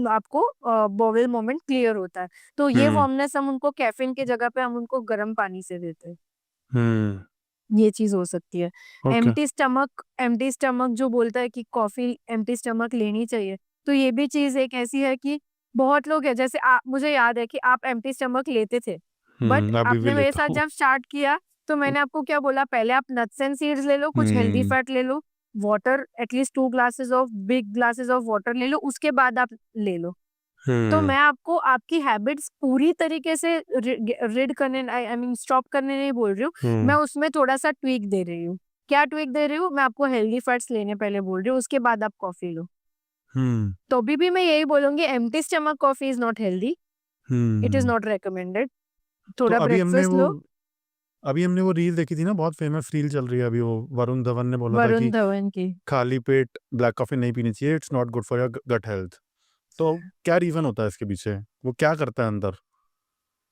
आपको बोवेल मोमेंट क्लियर होता है, तो ये वार्मनेस हम उनको कैफीन की जगह पे हम उनको गर्म पानी से देते हैं। ये चीज हो सकती है। ओके। एम्प्टी स्टमक जो बोलता है कि कॉफी एम्प्टी स्टमक लेनी चाहिए, तो ये भी चीज एक ऐसी है कि बहुत लोग है, जैसे मुझे याद है कि आप एम्प्टी स्टमक लेते थे, बट अभी भी आपने मेरे लेता साथ हूँ। जब स्टार्ट किया तो मैंने आपको क्या बोला, पहले आप नट्स एंड सीड्स ले लो, कुछ हेल्दी फैट ले लो, water at least 2 glasses of big glasses of water ले लो, उसके बाद आप ले लो। तो मैं आपको आपकी हैबिट्स पूरी तरीके से रिड करने, आई मीन स्टॉप करने नहीं बोल रही हूँ, मैं उसमें थोड़ा सा ट्वीक दे रही हूँ। क्या ट्वीक दे रही हूँ, मैं आपको हेल्दी फैट्स लेने पहले बोल रही हूँ, उसके बाद आप कॉफी लो। तो अभी भी मैं यही बोलूंगी, empty stomach coffee is not healthy, it is not recommended. तो थोड़ा ब्रेकफास्ट लो। अभी हमने वो रील देखी थी ना, बहुत फेमस रील चल रही है अभी, वो वरुण धवन ने बोला था वरुण कि धवन की खाली पेट ब्लैक कॉफी नहीं पीनी चाहिए, it's not good for your gut health. तो क्या रीजन होता है इसके पीछे, वो क्या करता है अंदर?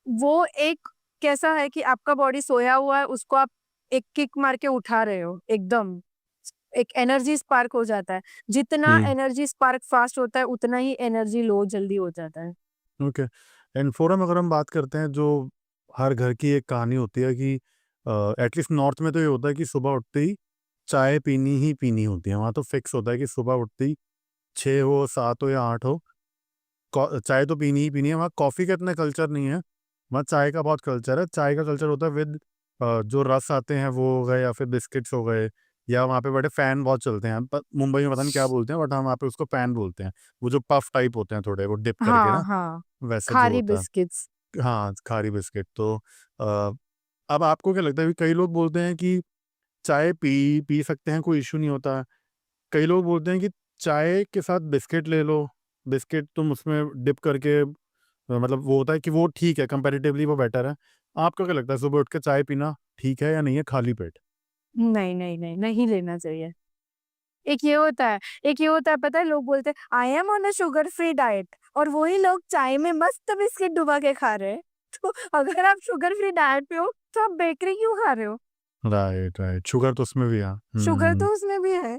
वो एक कैसा है कि आपका बॉडी सोया हुआ है, उसको आप एक किक मार के उठा रहे हो, एकदम एक एनर्जी स्पार्क हो जाता है। जितना एनर्जी स्पार्क फास्ट होता है उतना ही एनर्जी लो जल्दी हो जाता है। ओके। एंड फोरम, अगर हम बात करते हैं, जो हर घर की एक कहानी होती है कि एटलीस्ट नॉर्थ में तो ये होता है कि सुबह उठते ही चाय पीनी ही पीनी होती है। वहाँ तो फिक्स होता है कि सुबह उठते ही 6 हो 7 हो या 8 हो, चाय तो पीनी ही पीनी है। वहाँ कॉफ़ी का इतना कल्चर नहीं है, वहाँ चाय का बहुत कल्चर है। चाय का कल्चर होता है विद जो रस आते हैं वो हो गए, या फिर बिस्किट्स हो गए, या वहाँ पे बड़े फ़ैन बहुत चलते हैं। मुंबई में पता नहीं क्या बोलते हैं, बट हम वहाँ पे उसको फ़ैन बोलते हैं। वो जो पफ टाइप होते हैं थोड़े, वो डिप करके हाँ ना, हाँ, वैसे जो खारी होता है। बिस्किट्स। हाँ, खारी बिस्किट। तो अ, अब आपको क्या लगता है कि कई लोग बोलते हैं कि चाय पी पी सकते हैं, कोई इश्यू नहीं होता। कई लोग बोलते हैं कि चाय के साथ बिस्किट ले लो, बिस्किट तुम उसमें डिप करके, मतलब वो होता है कि वो ठीक है, कंपैरेटिवली वो बेटर है। आपको क्या लगता है, सुबह उठ के चाय पीना ठीक है या नहीं है खाली पेट? नहीं नहीं नहीं, नहीं लेना चाहिए। एक ये होता है पता है, लोग बोलते हैं I am on a sugar free diet, और वही लोग चाय में मस्त बिस्किट डुबा के खा रहे हैं। तो अगर आप शुगर फ्री डाइट पे हो तो आप बेकरी क्यों खा रहे हो? राइट, राइट, शुगर तो उसमें भी है। शुगर तो उसमें भी है।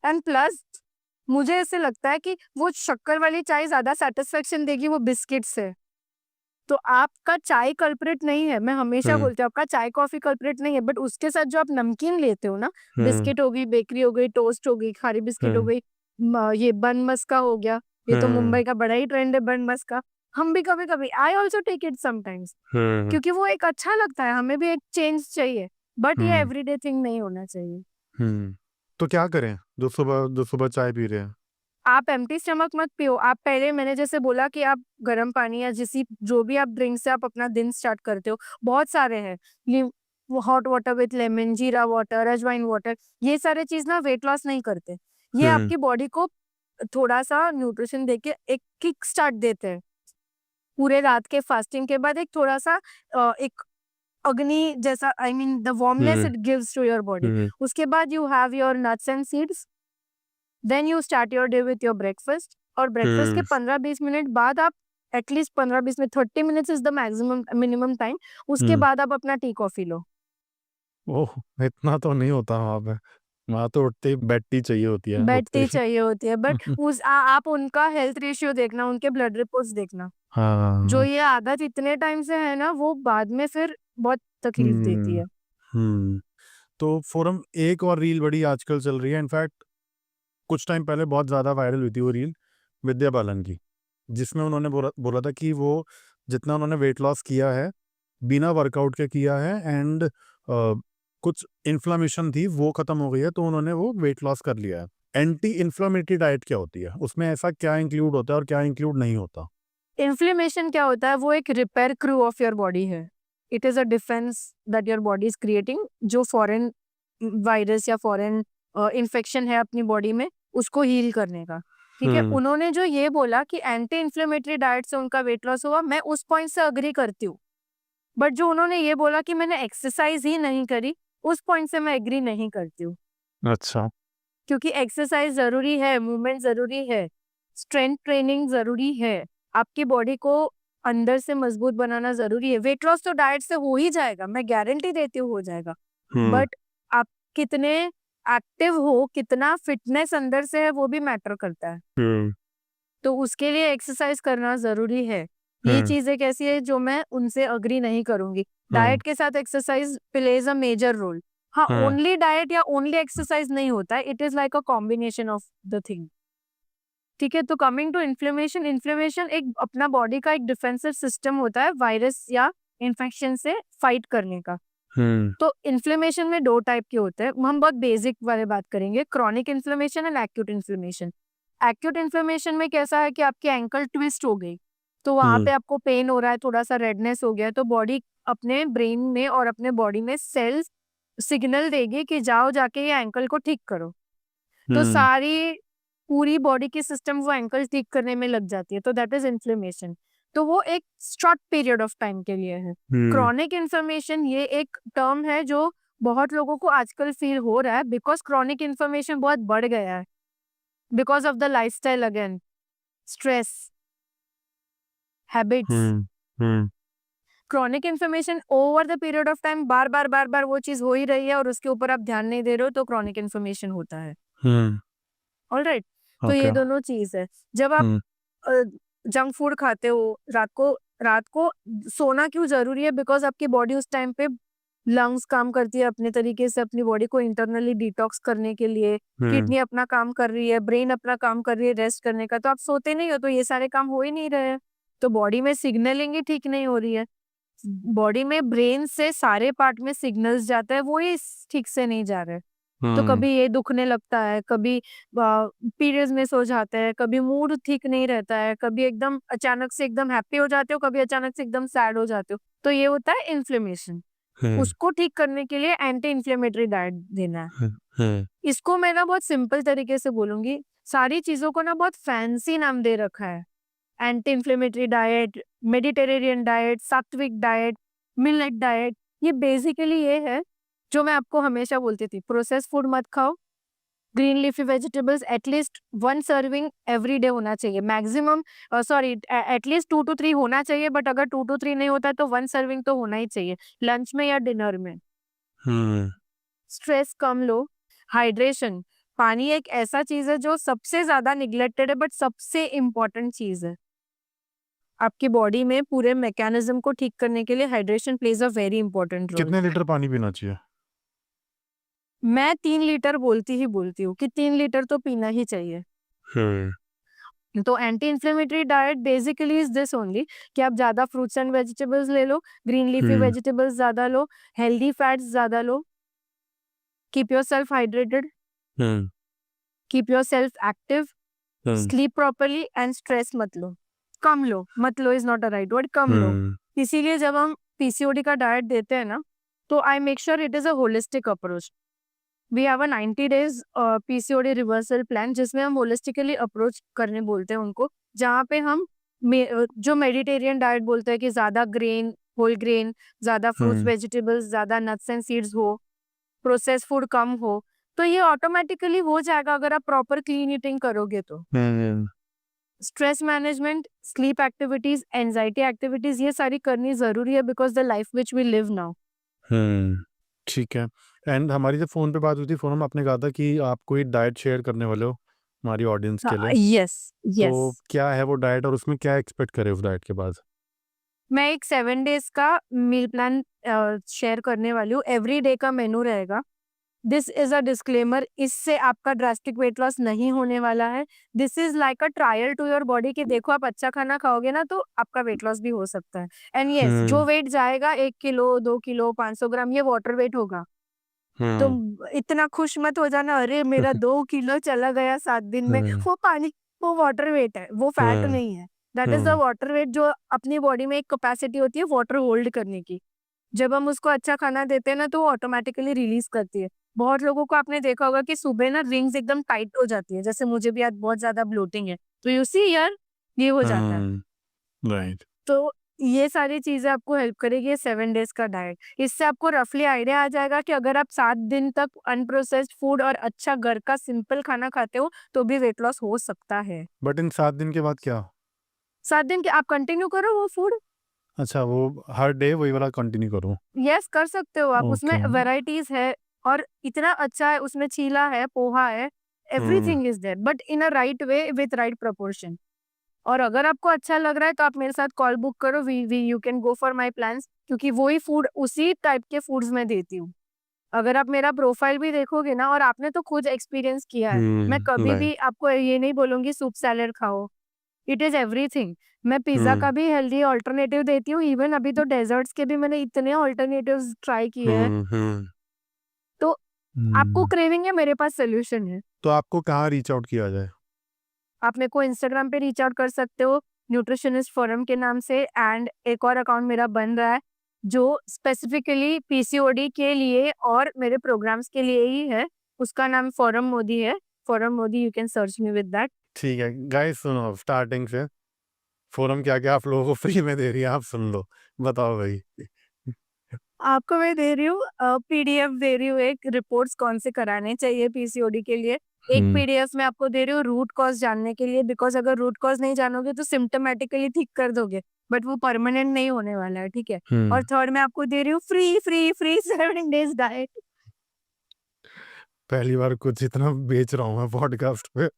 एंड प्लस मुझे ऐसे लगता है कि वो शक्कर वाली चाय ज्यादा सेटिस्फेक्शन देगी वो बिस्किट से। तो आपका चाय कल्प्रिट नहीं है, मैं हमेशा बोलती हूँ आपका चाय कॉफी कल्प्रिट नहीं है, बट उसके साथ जो आप नमकीन लेते हो ना, बिस्किट हो गई, बेकरी हो गई, टोस्ट हो गई, खारी बिस्किट हो गई, ये बन मस्का हो गया, ये तो मुंबई का बड़ा ही ट्रेंड है बन मस्का। हम भी कभी कभी, I also take it sometimes, क्योंकि वो एक अच्छा लगता है, हमें भी एक चेंज चाहिए, बट ये एवरीडे थिंग नहीं होना चाहिए। तो क्या करें जो सुबह चाय पी रहे हैं? आप एम्प्टी स्टमक मत पियो। आप पहले, मैंने जैसे बोला कि आप गर्म पानी या जो भी आप ड्रिंक से आप अपना दिन स्टार्ट करते हो, बहुत सारे हैं, हॉट वाटर विथ लेमन, जीरा वाटर, अजवाइन वाटर, ये सारे चीज ना वेट लॉस नहीं करते। ये आपकी बॉडी को थोड़ा सा न्यूट्रिशन देके एक किक स्टार्ट देते हैं। पूरे रात के फास्टिंग के बाद एक थोड़ा सा एक अग्नि जैसा, I mean the warmness it gives to your body. उसके बाद you have your nuts and seeds, then you start your day with your breakfast, और ब्रेकफास्ट के 15-20 मिनट बाद आप at least 15-20 minute, 30 minutes is the maximum minimum time, उसके बाद आप अपना टी कॉफी लो। ओह, इतना तो नहीं होता वहाँ पे। वहाँ तो उठते ही बेड टी चाहिए होती है, उठते बैठती ही। चाहिए होती है, बट आप उनका हेल्थ रेशियो देखना, उनके ब्लड रिपोर्ट्स देखना। जो हाँ। ये आदत इतने टाइम से है ना, वो बाद में फिर बहुत तकलीफ देती हम्म। है। हम्म। तो फोरम, एक और रील बड़ी आजकल चल रही है, इनफैक्ट कुछ टाइम पहले बहुत ज़्यादा वायरल हुई थी वो रील, विद्या बालन की, जिसमें उन्होंने बोला बोला था कि वो जितना उन्होंने वेट लॉस किया है बिना वर्कआउट के किया है एंड कुछ इन्फ्लामेशन थी वो खत्म हो गई है, तो उन्होंने वो वेट लॉस कर लिया है। एंटी इन्फ्लामेटरी डाइट क्या होती है, उसमें ऐसा क्या इंक्लूड होता है और क्या इंक्लूड नहीं होता? इन्फ्लेमेशन क्या होता है? वो एक repair crew of your body है। It is a defence that your body is creating, जो फॉरेन वायरस या फॉरेन इन्फेक्शन है अपनी बॉडी में, उसको हील करने का। ठीक है, उन्होंने जो ये बोला कि एंटी इन्फ्लेमेटरी डाइट से उनका वेट लॉस हुआ, मैं उस पॉइंट से अग्री करती हूँ। बट जो उन्होंने ये बोला कि मैंने एक्सरसाइज ही नहीं करी, उस पॉइंट से मैं एग्री नहीं करती हूँ। अच्छा। क्योंकि एक्सरसाइज जरूरी है, मूवमेंट जरूरी है, स्ट्रेंथ ट्रेनिंग जरूरी है, आपकी बॉडी को अंदर से मजबूत बनाना जरूरी है। वेट लॉस तो डाइट से हो ही जाएगा, मैं गारंटी देती हूँ हो जाएगा। बट आप कितने एक्टिव हो, कितना फिटनेस अंदर से है, वो भी मैटर करता है। तो उसके लिए एक्सरसाइज करना जरूरी है। ये चीज एक ऐसी है जो मैं उनसे अग्री नहीं करूंगी। डाइट के साथ exercise plays a major role. हाँ, ओनली डाइट या ओनली एक्सरसाइज नहीं होता है, it is like a combination of the thing. ठीक है, तो कमिंग टू इन्फ्लेमेशन, इन्फ्लेमेशन एक अपना बॉडी का एक डिफेंसिव सिस्टम होता है वायरस या इन्फेक्शन से फाइट करने का। तो इन्फ्लेमेशन में दो टाइप के होते हैं, हम बहुत बेसिक वाले बात करेंगे, chronic inflammation and acute inflammation. Acute inflammation में कैसा है कि आपकी एंकल ट्विस्ट हो गई, तो वहां पे आपको पेन हो रहा है, थोड़ा सा रेडनेस हो गया, तो बॉडी अपने ब्रेन में और अपने बॉडी में सेल्स सिग्नल देगी कि जाओ जाके ये एंकल को ठीक करो। तो सारी पूरी बॉडी की सिस्टम वो एंकल ठीक करने में लग जाती है, तो दैट इज इन्फ्लेमेशन। तो वो एक शॉर्ट पीरियड ऑफ टाइम के लिए है। क्रॉनिक इन्फ्लेमेशन ये एक टर्म है जो बहुत लोगों को आजकल फील हो रहा है, बिकॉज क्रॉनिक इन्फ्लेमेशन बहुत बढ़ गया है, because of the lifestyle, again stress, habits. Chronic inflammation over the period of time बार बार वो चीज हो ही रही है और उसके ऊपर आप ध्यान नहीं दे रहे हो, तो क्रॉनिक इन्फ्लेमेशन होता है। ऑलराइट, तो ये दोनों चीज है। जब आप जंक फूड खाते हो, रात को सोना क्यों जरूरी है? बिकॉज आपकी बॉडी उस टाइम पे लंग्स काम करती है अपने तरीके से, अपनी बॉडी को इंटरनली डिटॉक्स करने के लिए, किडनी अपना काम कर रही है, ब्रेन अपना काम कर रही है रेस्ट करने का। तो आप सोते नहीं हो, तो ये सारे काम हो ही नहीं रहे हैं, तो बॉडी में सिग्नलिंग ही ठीक नहीं हो रही है। बॉडी में ब्रेन से सारे पार्ट में सिग्नल्स जाता है, वो ही ठीक से नहीं जा रहे। तो कभी ये दुखने लगता है, कभी पीरियड्स मिस हो जाते हैं, कभी मूड ठीक नहीं रहता है, कभी एकदम अचानक से एकदम हैप्पी हो जाते हो, कभी अचानक से एकदम सैड हो जाते हो, तो ये होता है इन्फ्लेमेशन। उसको ठीक करने के लिए एंटी इन्फ्लेमेटरी डाइट देना है। इसको मैं ना बहुत सिंपल तरीके से बोलूंगी, सारी चीजों को ना बहुत फैंसी नाम दे रखा है, anti inflammatory diet, Mediterranean diet, सात्विक डाइट, मिलेट डाइट। ये बेसिकली ये है जो मैं आपको हमेशा बोलती थी, प्रोसेस फूड मत खाओ, green leafy vegetables at least 1 serving every day होना चाहिए, मैक्सिमम सॉरी एटलीस्ट 2 to 3 होना चाहिए, बट अगर 2 to 3 नहीं होता है तो 1 सर्विंग तो होना ही चाहिए, लंच में या डिनर में। स्ट्रेस कम लो, हाइड्रेशन, पानी एक ऐसा चीज है जो सबसे ज्यादा निग्लेक्टेड है, बट सबसे इम्पोर्टेंट चीज है। आपकी बॉडी में पूरे मैकेनिज्म को ठीक करने के लिए hydration plays a very important role. कितने लीटर पानी पीना चाहिए? मैं 3 लीटर बोलती हूँ कि 3 लीटर तो पीना ही चाहिए। तो anti inflammatory diet basically is this only कि आप ज्यादा फ्रूट्स एंड वेजिटेबल्स ले लो, ग्रीन लीफी वेजिटेबल्स ज्यादा लो, हेल्दी फैट्स ज्यादा लो, keep yourself hydrated, keep yourself active, sleep properly and stress मत लो, कम लो, मत लो is not a right word, कम लो। इसीलिए जब हम पीसीओडी का डाइट देते हैं ना, तो I make sure it is a holistic approach. We have a 90 days PCOD reversal plan, जिसमें हम होलिस्टिकली अप्रोच करने बोलते हैं उनको, जहाँ पे हम जो मेडिटेरियन डाइट बोलते हैं कि ज्यादा ग्रेन, होल ग्रेन, ज्यादा फ्रूट्स वेजिटेबल्स, ज्यादा नट्स एंड सीड्स हो, प्रोसेस फूड कम हो, तो ये ऑटोमेटिकली हो जाएगा अगर आप प्रॉपर क्लीन ईटिंग करोगे तो। Stress management, sleep activities, anxiety activities, ये सारी करनी जरूरी है, because the life which we live now. ठीक है। एंड हमारी जब फोन पे बात हुई थी, फोन में आपने कहा था कि आप कोई डाइट शेयर करने वाले हो हमारी ऑडियंस के लिए। यस तो यस, क्या है वो डाइट और उसमें क्या एक्सपेक्ट करें उस डाइट के बाद? मैं एक 7 days का मील प्लान शेयर करने वाली हूँ। एवरी डे का मेनू रहेगा, दिस इज अ डिस्क्लेमर, इससे आपका ड्रास्टिक वेट लॉस नहीं होने वाला है। This is like a trial to your body कि देखो आप अच्छा खाना खाओगे ना तो आपका वेट लॉस भी हो सकता है। एंड यस, जो वेट जाएगा 1 किलो 2 किलो 500 ग्राम ये वाटर वेट होगा। तो इतना खुश मत हो जाना, अरे मेरा 2 किलो चला गया 7 दिन में। वो पानी, वो वाटर वेट है, वो फैट नहीं है। That is the water weight जो अपनी बॉडी में एक कैपेसिटी होती है वाटर होल्ड करने की। जब हम उसको अच्छा खाना देते हैं ना तो वो ऑटोमेटिकली रिलीज करती है। बहुत लोगों को आपने देखा होगा कि सुबह ना रिंग्स एकदम टाइट हो जाती है, जैसे मुझे भी आज बहुत ज्यादा ब्लोटिंग है, तो यू सी यार ये हो जाता है। राइट। तो ये सारी चीजें आपको हेल्प करेगी ये 7 डेज का डाइट। इससे आपको रफली आइडिया आ जाएगा कि अगर आप 7 दिन तक अनप्रोसेस्ड फूड और अच्छा घर का सिंपल खाना खाते हो तो भी वेट लॉस हो सकता है। बट इन 7 दिन के बाद क्या? 7 दिन के आप कंटिन्यू करो वो फूड। अच्छा, वो हर डे वही वाला कंटिन्यू करूँ? यस, कर सकते हो आप, उसमें ओके। वेराइटीज है और इतना अच्छा है, उसमें चीला है, पोहा है, everything is there but in a right way with right proportion. और अगर आपको अच्छा लग रहा है तो आप मेरे साथ कॉल बुक करो, we you can go for my plans, क्योंकि वही फूड उसी टाइप के फूड्स मैं देती हूँ। अगर आप मेरा प्रोफाइल भी देखोगे ना, और आपने तो खुद एक्सपीरियंस किया है, मैं कभी भी आपको ये नहीं बोलूंगी सूप सैलेड खाओ। It is everything. मैं पिज्जा का भी हेल्दी ऑल्टरनेटिव देती हूँ, इवन अभी तो डेजर्ट्स के भी मैंने इतने ऑल्टरनेटिव्स ट्राई किए हैं। तो आपको क्रेविंग है, मेरे पास सोल्यूशन है। तो आपको कहाँ रीच आउट किया जाए? आप मेरे को इंस्टाग्राम पे रीच आउट कर सकते हो न्यूट्रिशनिस्ट फोरम के नाम से, एंड एक और अकाउंट मेरा बन रहा है जो स्पेसिफिकली पीसीओडी के लिए और मेरे प्रोग्राम्स के लिए ही है। उसका नाम फोरम मोदी है। Forum Modi, you can search me with that. ठीक है गाइस, सुनो स्टार्टिंग से फोरम क्या क्या आप लोगों को फ्री में दे रही है, आप सुन लो। बताओ भाई। आपको मैं दे रही हूँ पीडीएफ दे रही हूँ, एक रिपोर्ट्स कौन से कराने चाहिए पीसीओडी के लिए। एक पीडीएफ में आपको दे रही हूँ रूट कॉज जानने के लिए, बिकॉज अगर रूट कॉज नहीं जानोगे तो सिम्टोमेटिकली ठीक कर दोगे बट वो परमानेंट नहीं होने वाला है, ठीक है। और थर्ड में आपको दे रही हूँ free free free 7 days diet. पहली बार कुछ इतना बेच रहा हूँ मैं पॉडकास्ट पे।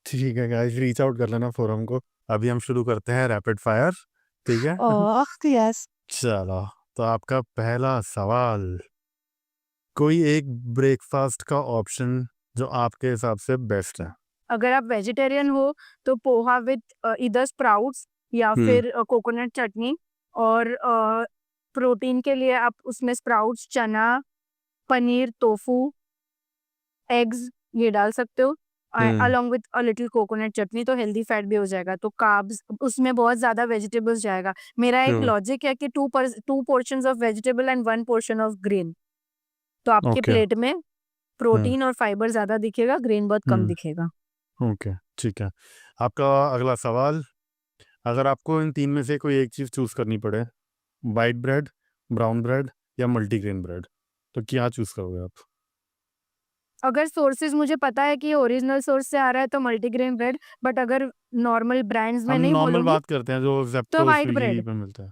ठीक है गाइस, रीच आउट कर लेना फोरम को। अभी हम शुरू करते हैं रैपिड फायर, ठीक है? यस। चलो, तो आपका पहला सवाल, कोई एक ब्रेकफास्ट का ऑप्शन जो आपके हिसाब से बेस्ट है? अगर आप वेजिटेरियन हो तो पोहा विद इधर स्प्राउट्स या फिर कोकोनट चटनी, और प्रोटीन के लिए आप उसमें स्प्राउट्स, चना, पनीर, टोफू, एग्स ये डाल सकते हो along with a little coconut chutney, तो हेल्दी फैट भी हो जाएगा। तो कार्ब्स उसमें बहुत ज्यादा वेजिटेबल्स जाएगा। मेरा एक लॉजिक है कि 2 portions of vegetable and 1 portion of grain, तो आपके ओके। प्लेट में प्रोटीन और फाइबर ज्यादा दिखेगा, ग्रेन बहुत कम दिखेगा। ओके, ठीक है। आपका अगला सवाल, अगर आपको इन 3 में से कोई एक चीज़ चूज़ करनी पड़े, वाइट ब्रेड, ब्राउन ब्रेड या मल्टीग्रेन ब्रेड, तो क्या चूज़ करोगे आप? अगर सोर्सेज मुझे पता है कि ये ओरिजिनल सोर्स से आ रहा है तो मल्टीग्रेन ब्रेड, बट अगर नॉर्मल ब्रांड्स में हम नहीं नॉर्मल बोलूंगी बात करते हैं जो तो जेप्टो वाइट स्विगी ब्रेड। पे मिलता है।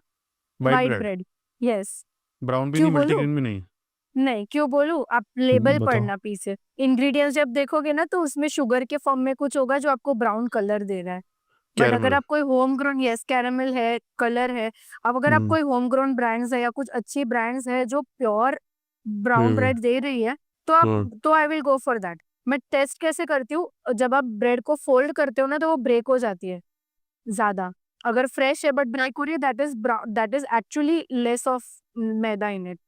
White white bread, bread, yes. Brown भी नहीं, क्यों बोलूं? मल्टीग्रेन भी नहीं? नहीं, क्यों बोलूं? आप लेबल बताओ। पढ़ना पीछे, इंग्रेडिएंट्स जब देखोगे ना तो उसमें शुगर के फॉर्म में कुछ होगा जो आपको ब्राउन कलर दे रहा है। बट अगर कैरमल। आप कोई होम ग्रोन, यस कैरामल है, कलर है। अब अगर आप कोई होम ग्रोन ब्रांड्स है या कुछ अच्छी ब्रांड्स है जो प्योर ब्राउन ब्रेड दे रही है तो I will go for that. मैं टेस्ट कैसे करती हूँ, जब आप ब्रेड को फोल्ड करते हो ना तो वो ब्रेक हो जाती है ज्यादा। अगर फ्रेश है बट ब्रेक हो रही है, that is actually less of maida in it.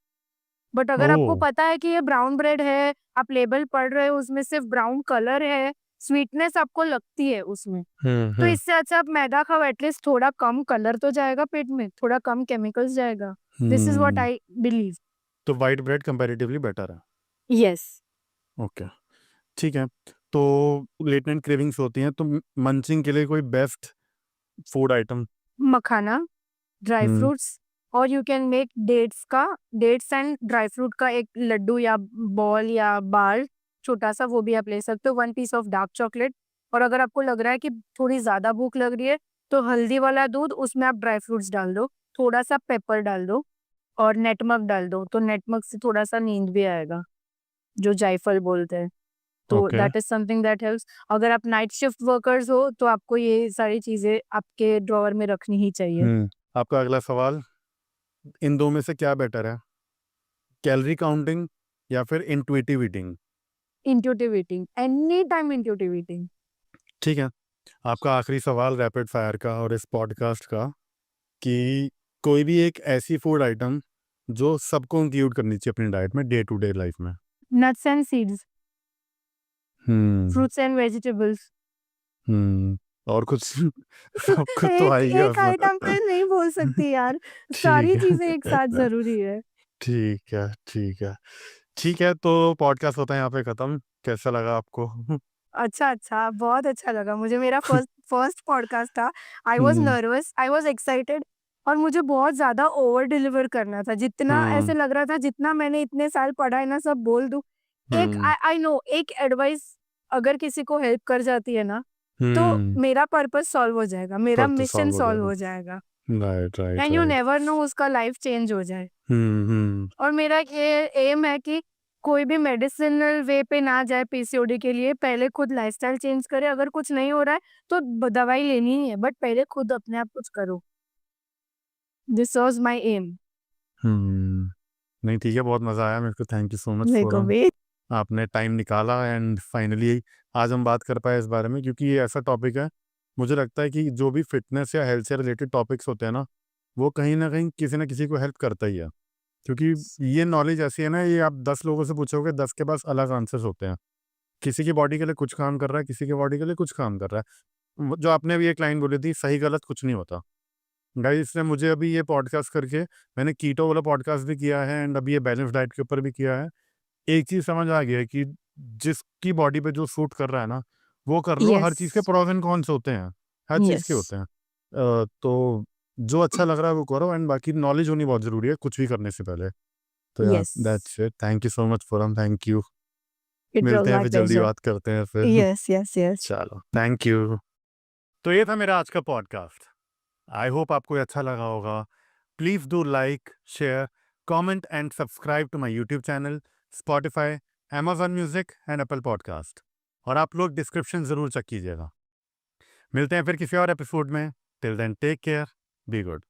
But अगर आपको ओह। पता है कि ये ब्राउन ब्रेड है, आप लेबल पढ़ रहे हो, उसमें सिर्फ ब्राउन कलर है, स्वीटनेस आपको लगती है उसमें, तो इससे अच्छा आप मैदा खाओ, एटलीस्ट थोड़ा कम कलर तो जाएगा पेट में, थोड़ा कम केमिकल्स जाएगा। This is what I believe. तो वाइट ब्रेड कंपैरेटिवली बेटर है। यस। ओके, ठीक है। तो लेट नाइट क्रेविंग्स होती हैं, तो मंचिंग के लिए कोई बेस्ट फूड आइटम? मखाना, ड्राई फ्रूट्स, और you can make dates and dry fruit का एक लड्डू या बॉल या बार, छोटा सा, वो भी आप ले सकते हो। 1 पीस ऑफ डार्क चॉकलेट। और अगर आपको लग रहा है कि थोड़ी ज्यादा भूख लग रही है तो हल्दी वाला दूध, उसमें आप ड्राई फ्रूट्स डाल दो, थोड़ा सा पेपर डाल दो और नेटमक डाल दो, तो नेटमक से थोड़ा सा नींद भी आएगा, जो जायफल बोलते हैं। तो okay. That is something that helps. अगर आप नाइट शिफ्ट वर्कर्स हो तो आपको ये सारी चीजें आपके ड्रॉअर में रखनी ही चाहिए। आपका अगला सवाल, इन दो में से क्या बेटर है, कैलोरी काउंटिंग या फिर intuitive eating? Intuitive eating. Anytime intuitive eating. ठीक है, आपका आखिरी सवाल रैपिड फायर का और इस पॉडकास्ट का, कि कोई भी एक ऐसी फूड आइटम जो सबको इंक्लूड करनी चाहिए अपनी डाइट में डे टू डे लाइफ में। Nuts and seeds. Fruits and vegetables. और कुछ? सब कुछ तो आ ही एक गया एक उसमें। आइटम पे नहीं बोल सकती यार, सारी ठीक है। चीजें एक साथ जरूरी है। ठीक है, ठीक है, ठीक है। तो पॉडकास्ट होता है यहाँ पे खत्म। कैसा लगा आपको? अच्छा, बहुत अच्छा लगा मुझे। मेरा फर्स्ट पॉडकास्ट था। I was hmm, nervous, I was excited, और मुझे बहुत ज्यादा ओवर डिलीवर करना था। जितना ऐसे लग रहा था जितना मैंने इतने साल पढ़ा है ना सब बोल दूं। एक आई नो एक एडवाइस अगर किसी को हेल्प कर जाती है ना, तो मेरा पर्पस सॉल्व हो जाएगा, मेरा पर्पस मिशन सॉल्व हो सॉल्व जाएगा। हो जाएगा। Right, right, and you right. Never know उसका लाइफ चेंज हो जाए। हम्म। और मेरा ये एम है कि कोई भी मेडिसिनल वे पे ना जाए पीसीओडी के लिए, पहले खुद लाइफस्टाइल चेंज करे। अगर कुछ नहीं हो रहा है तो दवाई लेनी ही है, बट पहले खुद अपने आप कुछ करो। This was my aim. नहीं, ठीक है, बहुत मज़ा आया मेरे को। थैंक यू सो मच मेरे फॉर को भी। आपने टाइम निकाला एंड फाइनली आज हम बात कर पाए इस बारे में, क्योंकि ये ऐसा टॉपिक है, मुझे लगता है कि जो भी फिटनेस या हेल्थ से रिलेटेड टॉपिक्स होते हैं ना, वो कहीं ना कहीं किसी ना किसी को हेल्प करता ही है। क्योंकि ये नॉलेज ऐसी है ना, ये आप 10 लोगों से पूछोगे, 10 के पास अलग आंसर्स होते हैं। किसी की बॉडी के लिए कुछ काम कर रहा है, किसी की बॉडी के लिए कुछ काम कर रहा है। जो आपने भी एक लाइन बोली थी, सही गलत कुछ नहीं होता। गाइस, इसने मुझे अभी ये पॉडकास्ट करके, मैंने कीटो वाला पॉडकास्ट भी किया है एंड अभी ये बैलेंस डाइट के ऊपर भी किया है। एक चीज़ समझ आ गया है कि जिसकी बॉडी पे जो सूट कर रहा है ना, वो कर लो। हर चीज़ के यस, प्रोज एंड कॉन्स होते हैं, हर चीज़ के यस, होते हैं। तो जो अच्छा लग रहा है वो करो, एंड बाकी नॉलेज होनी बहुत ज़रूरी है कुछ भी करने से पहले। तो यार, yes. That's it. Thank you so much Forum, thank you. It was मिलते हैं माय फिर, जल्दी प्लेजर। बात करते हैं फिर। Yes, yes, yes. चलो, थैंक यू। तो ये था मेरा आज का पॉडकास्ट। आई होप आपको ये अच्छा लगा होगा। Please do like, share, comment and subscribe to my YouTube channel, Spotify, Amazon music and Apple podcast. और आप लोग डिस्क्रिप्शन ज़रूर चेक कीजिएगा। मिलते हैं फिर किसी और एपिसोड में। Till then, take care, be good.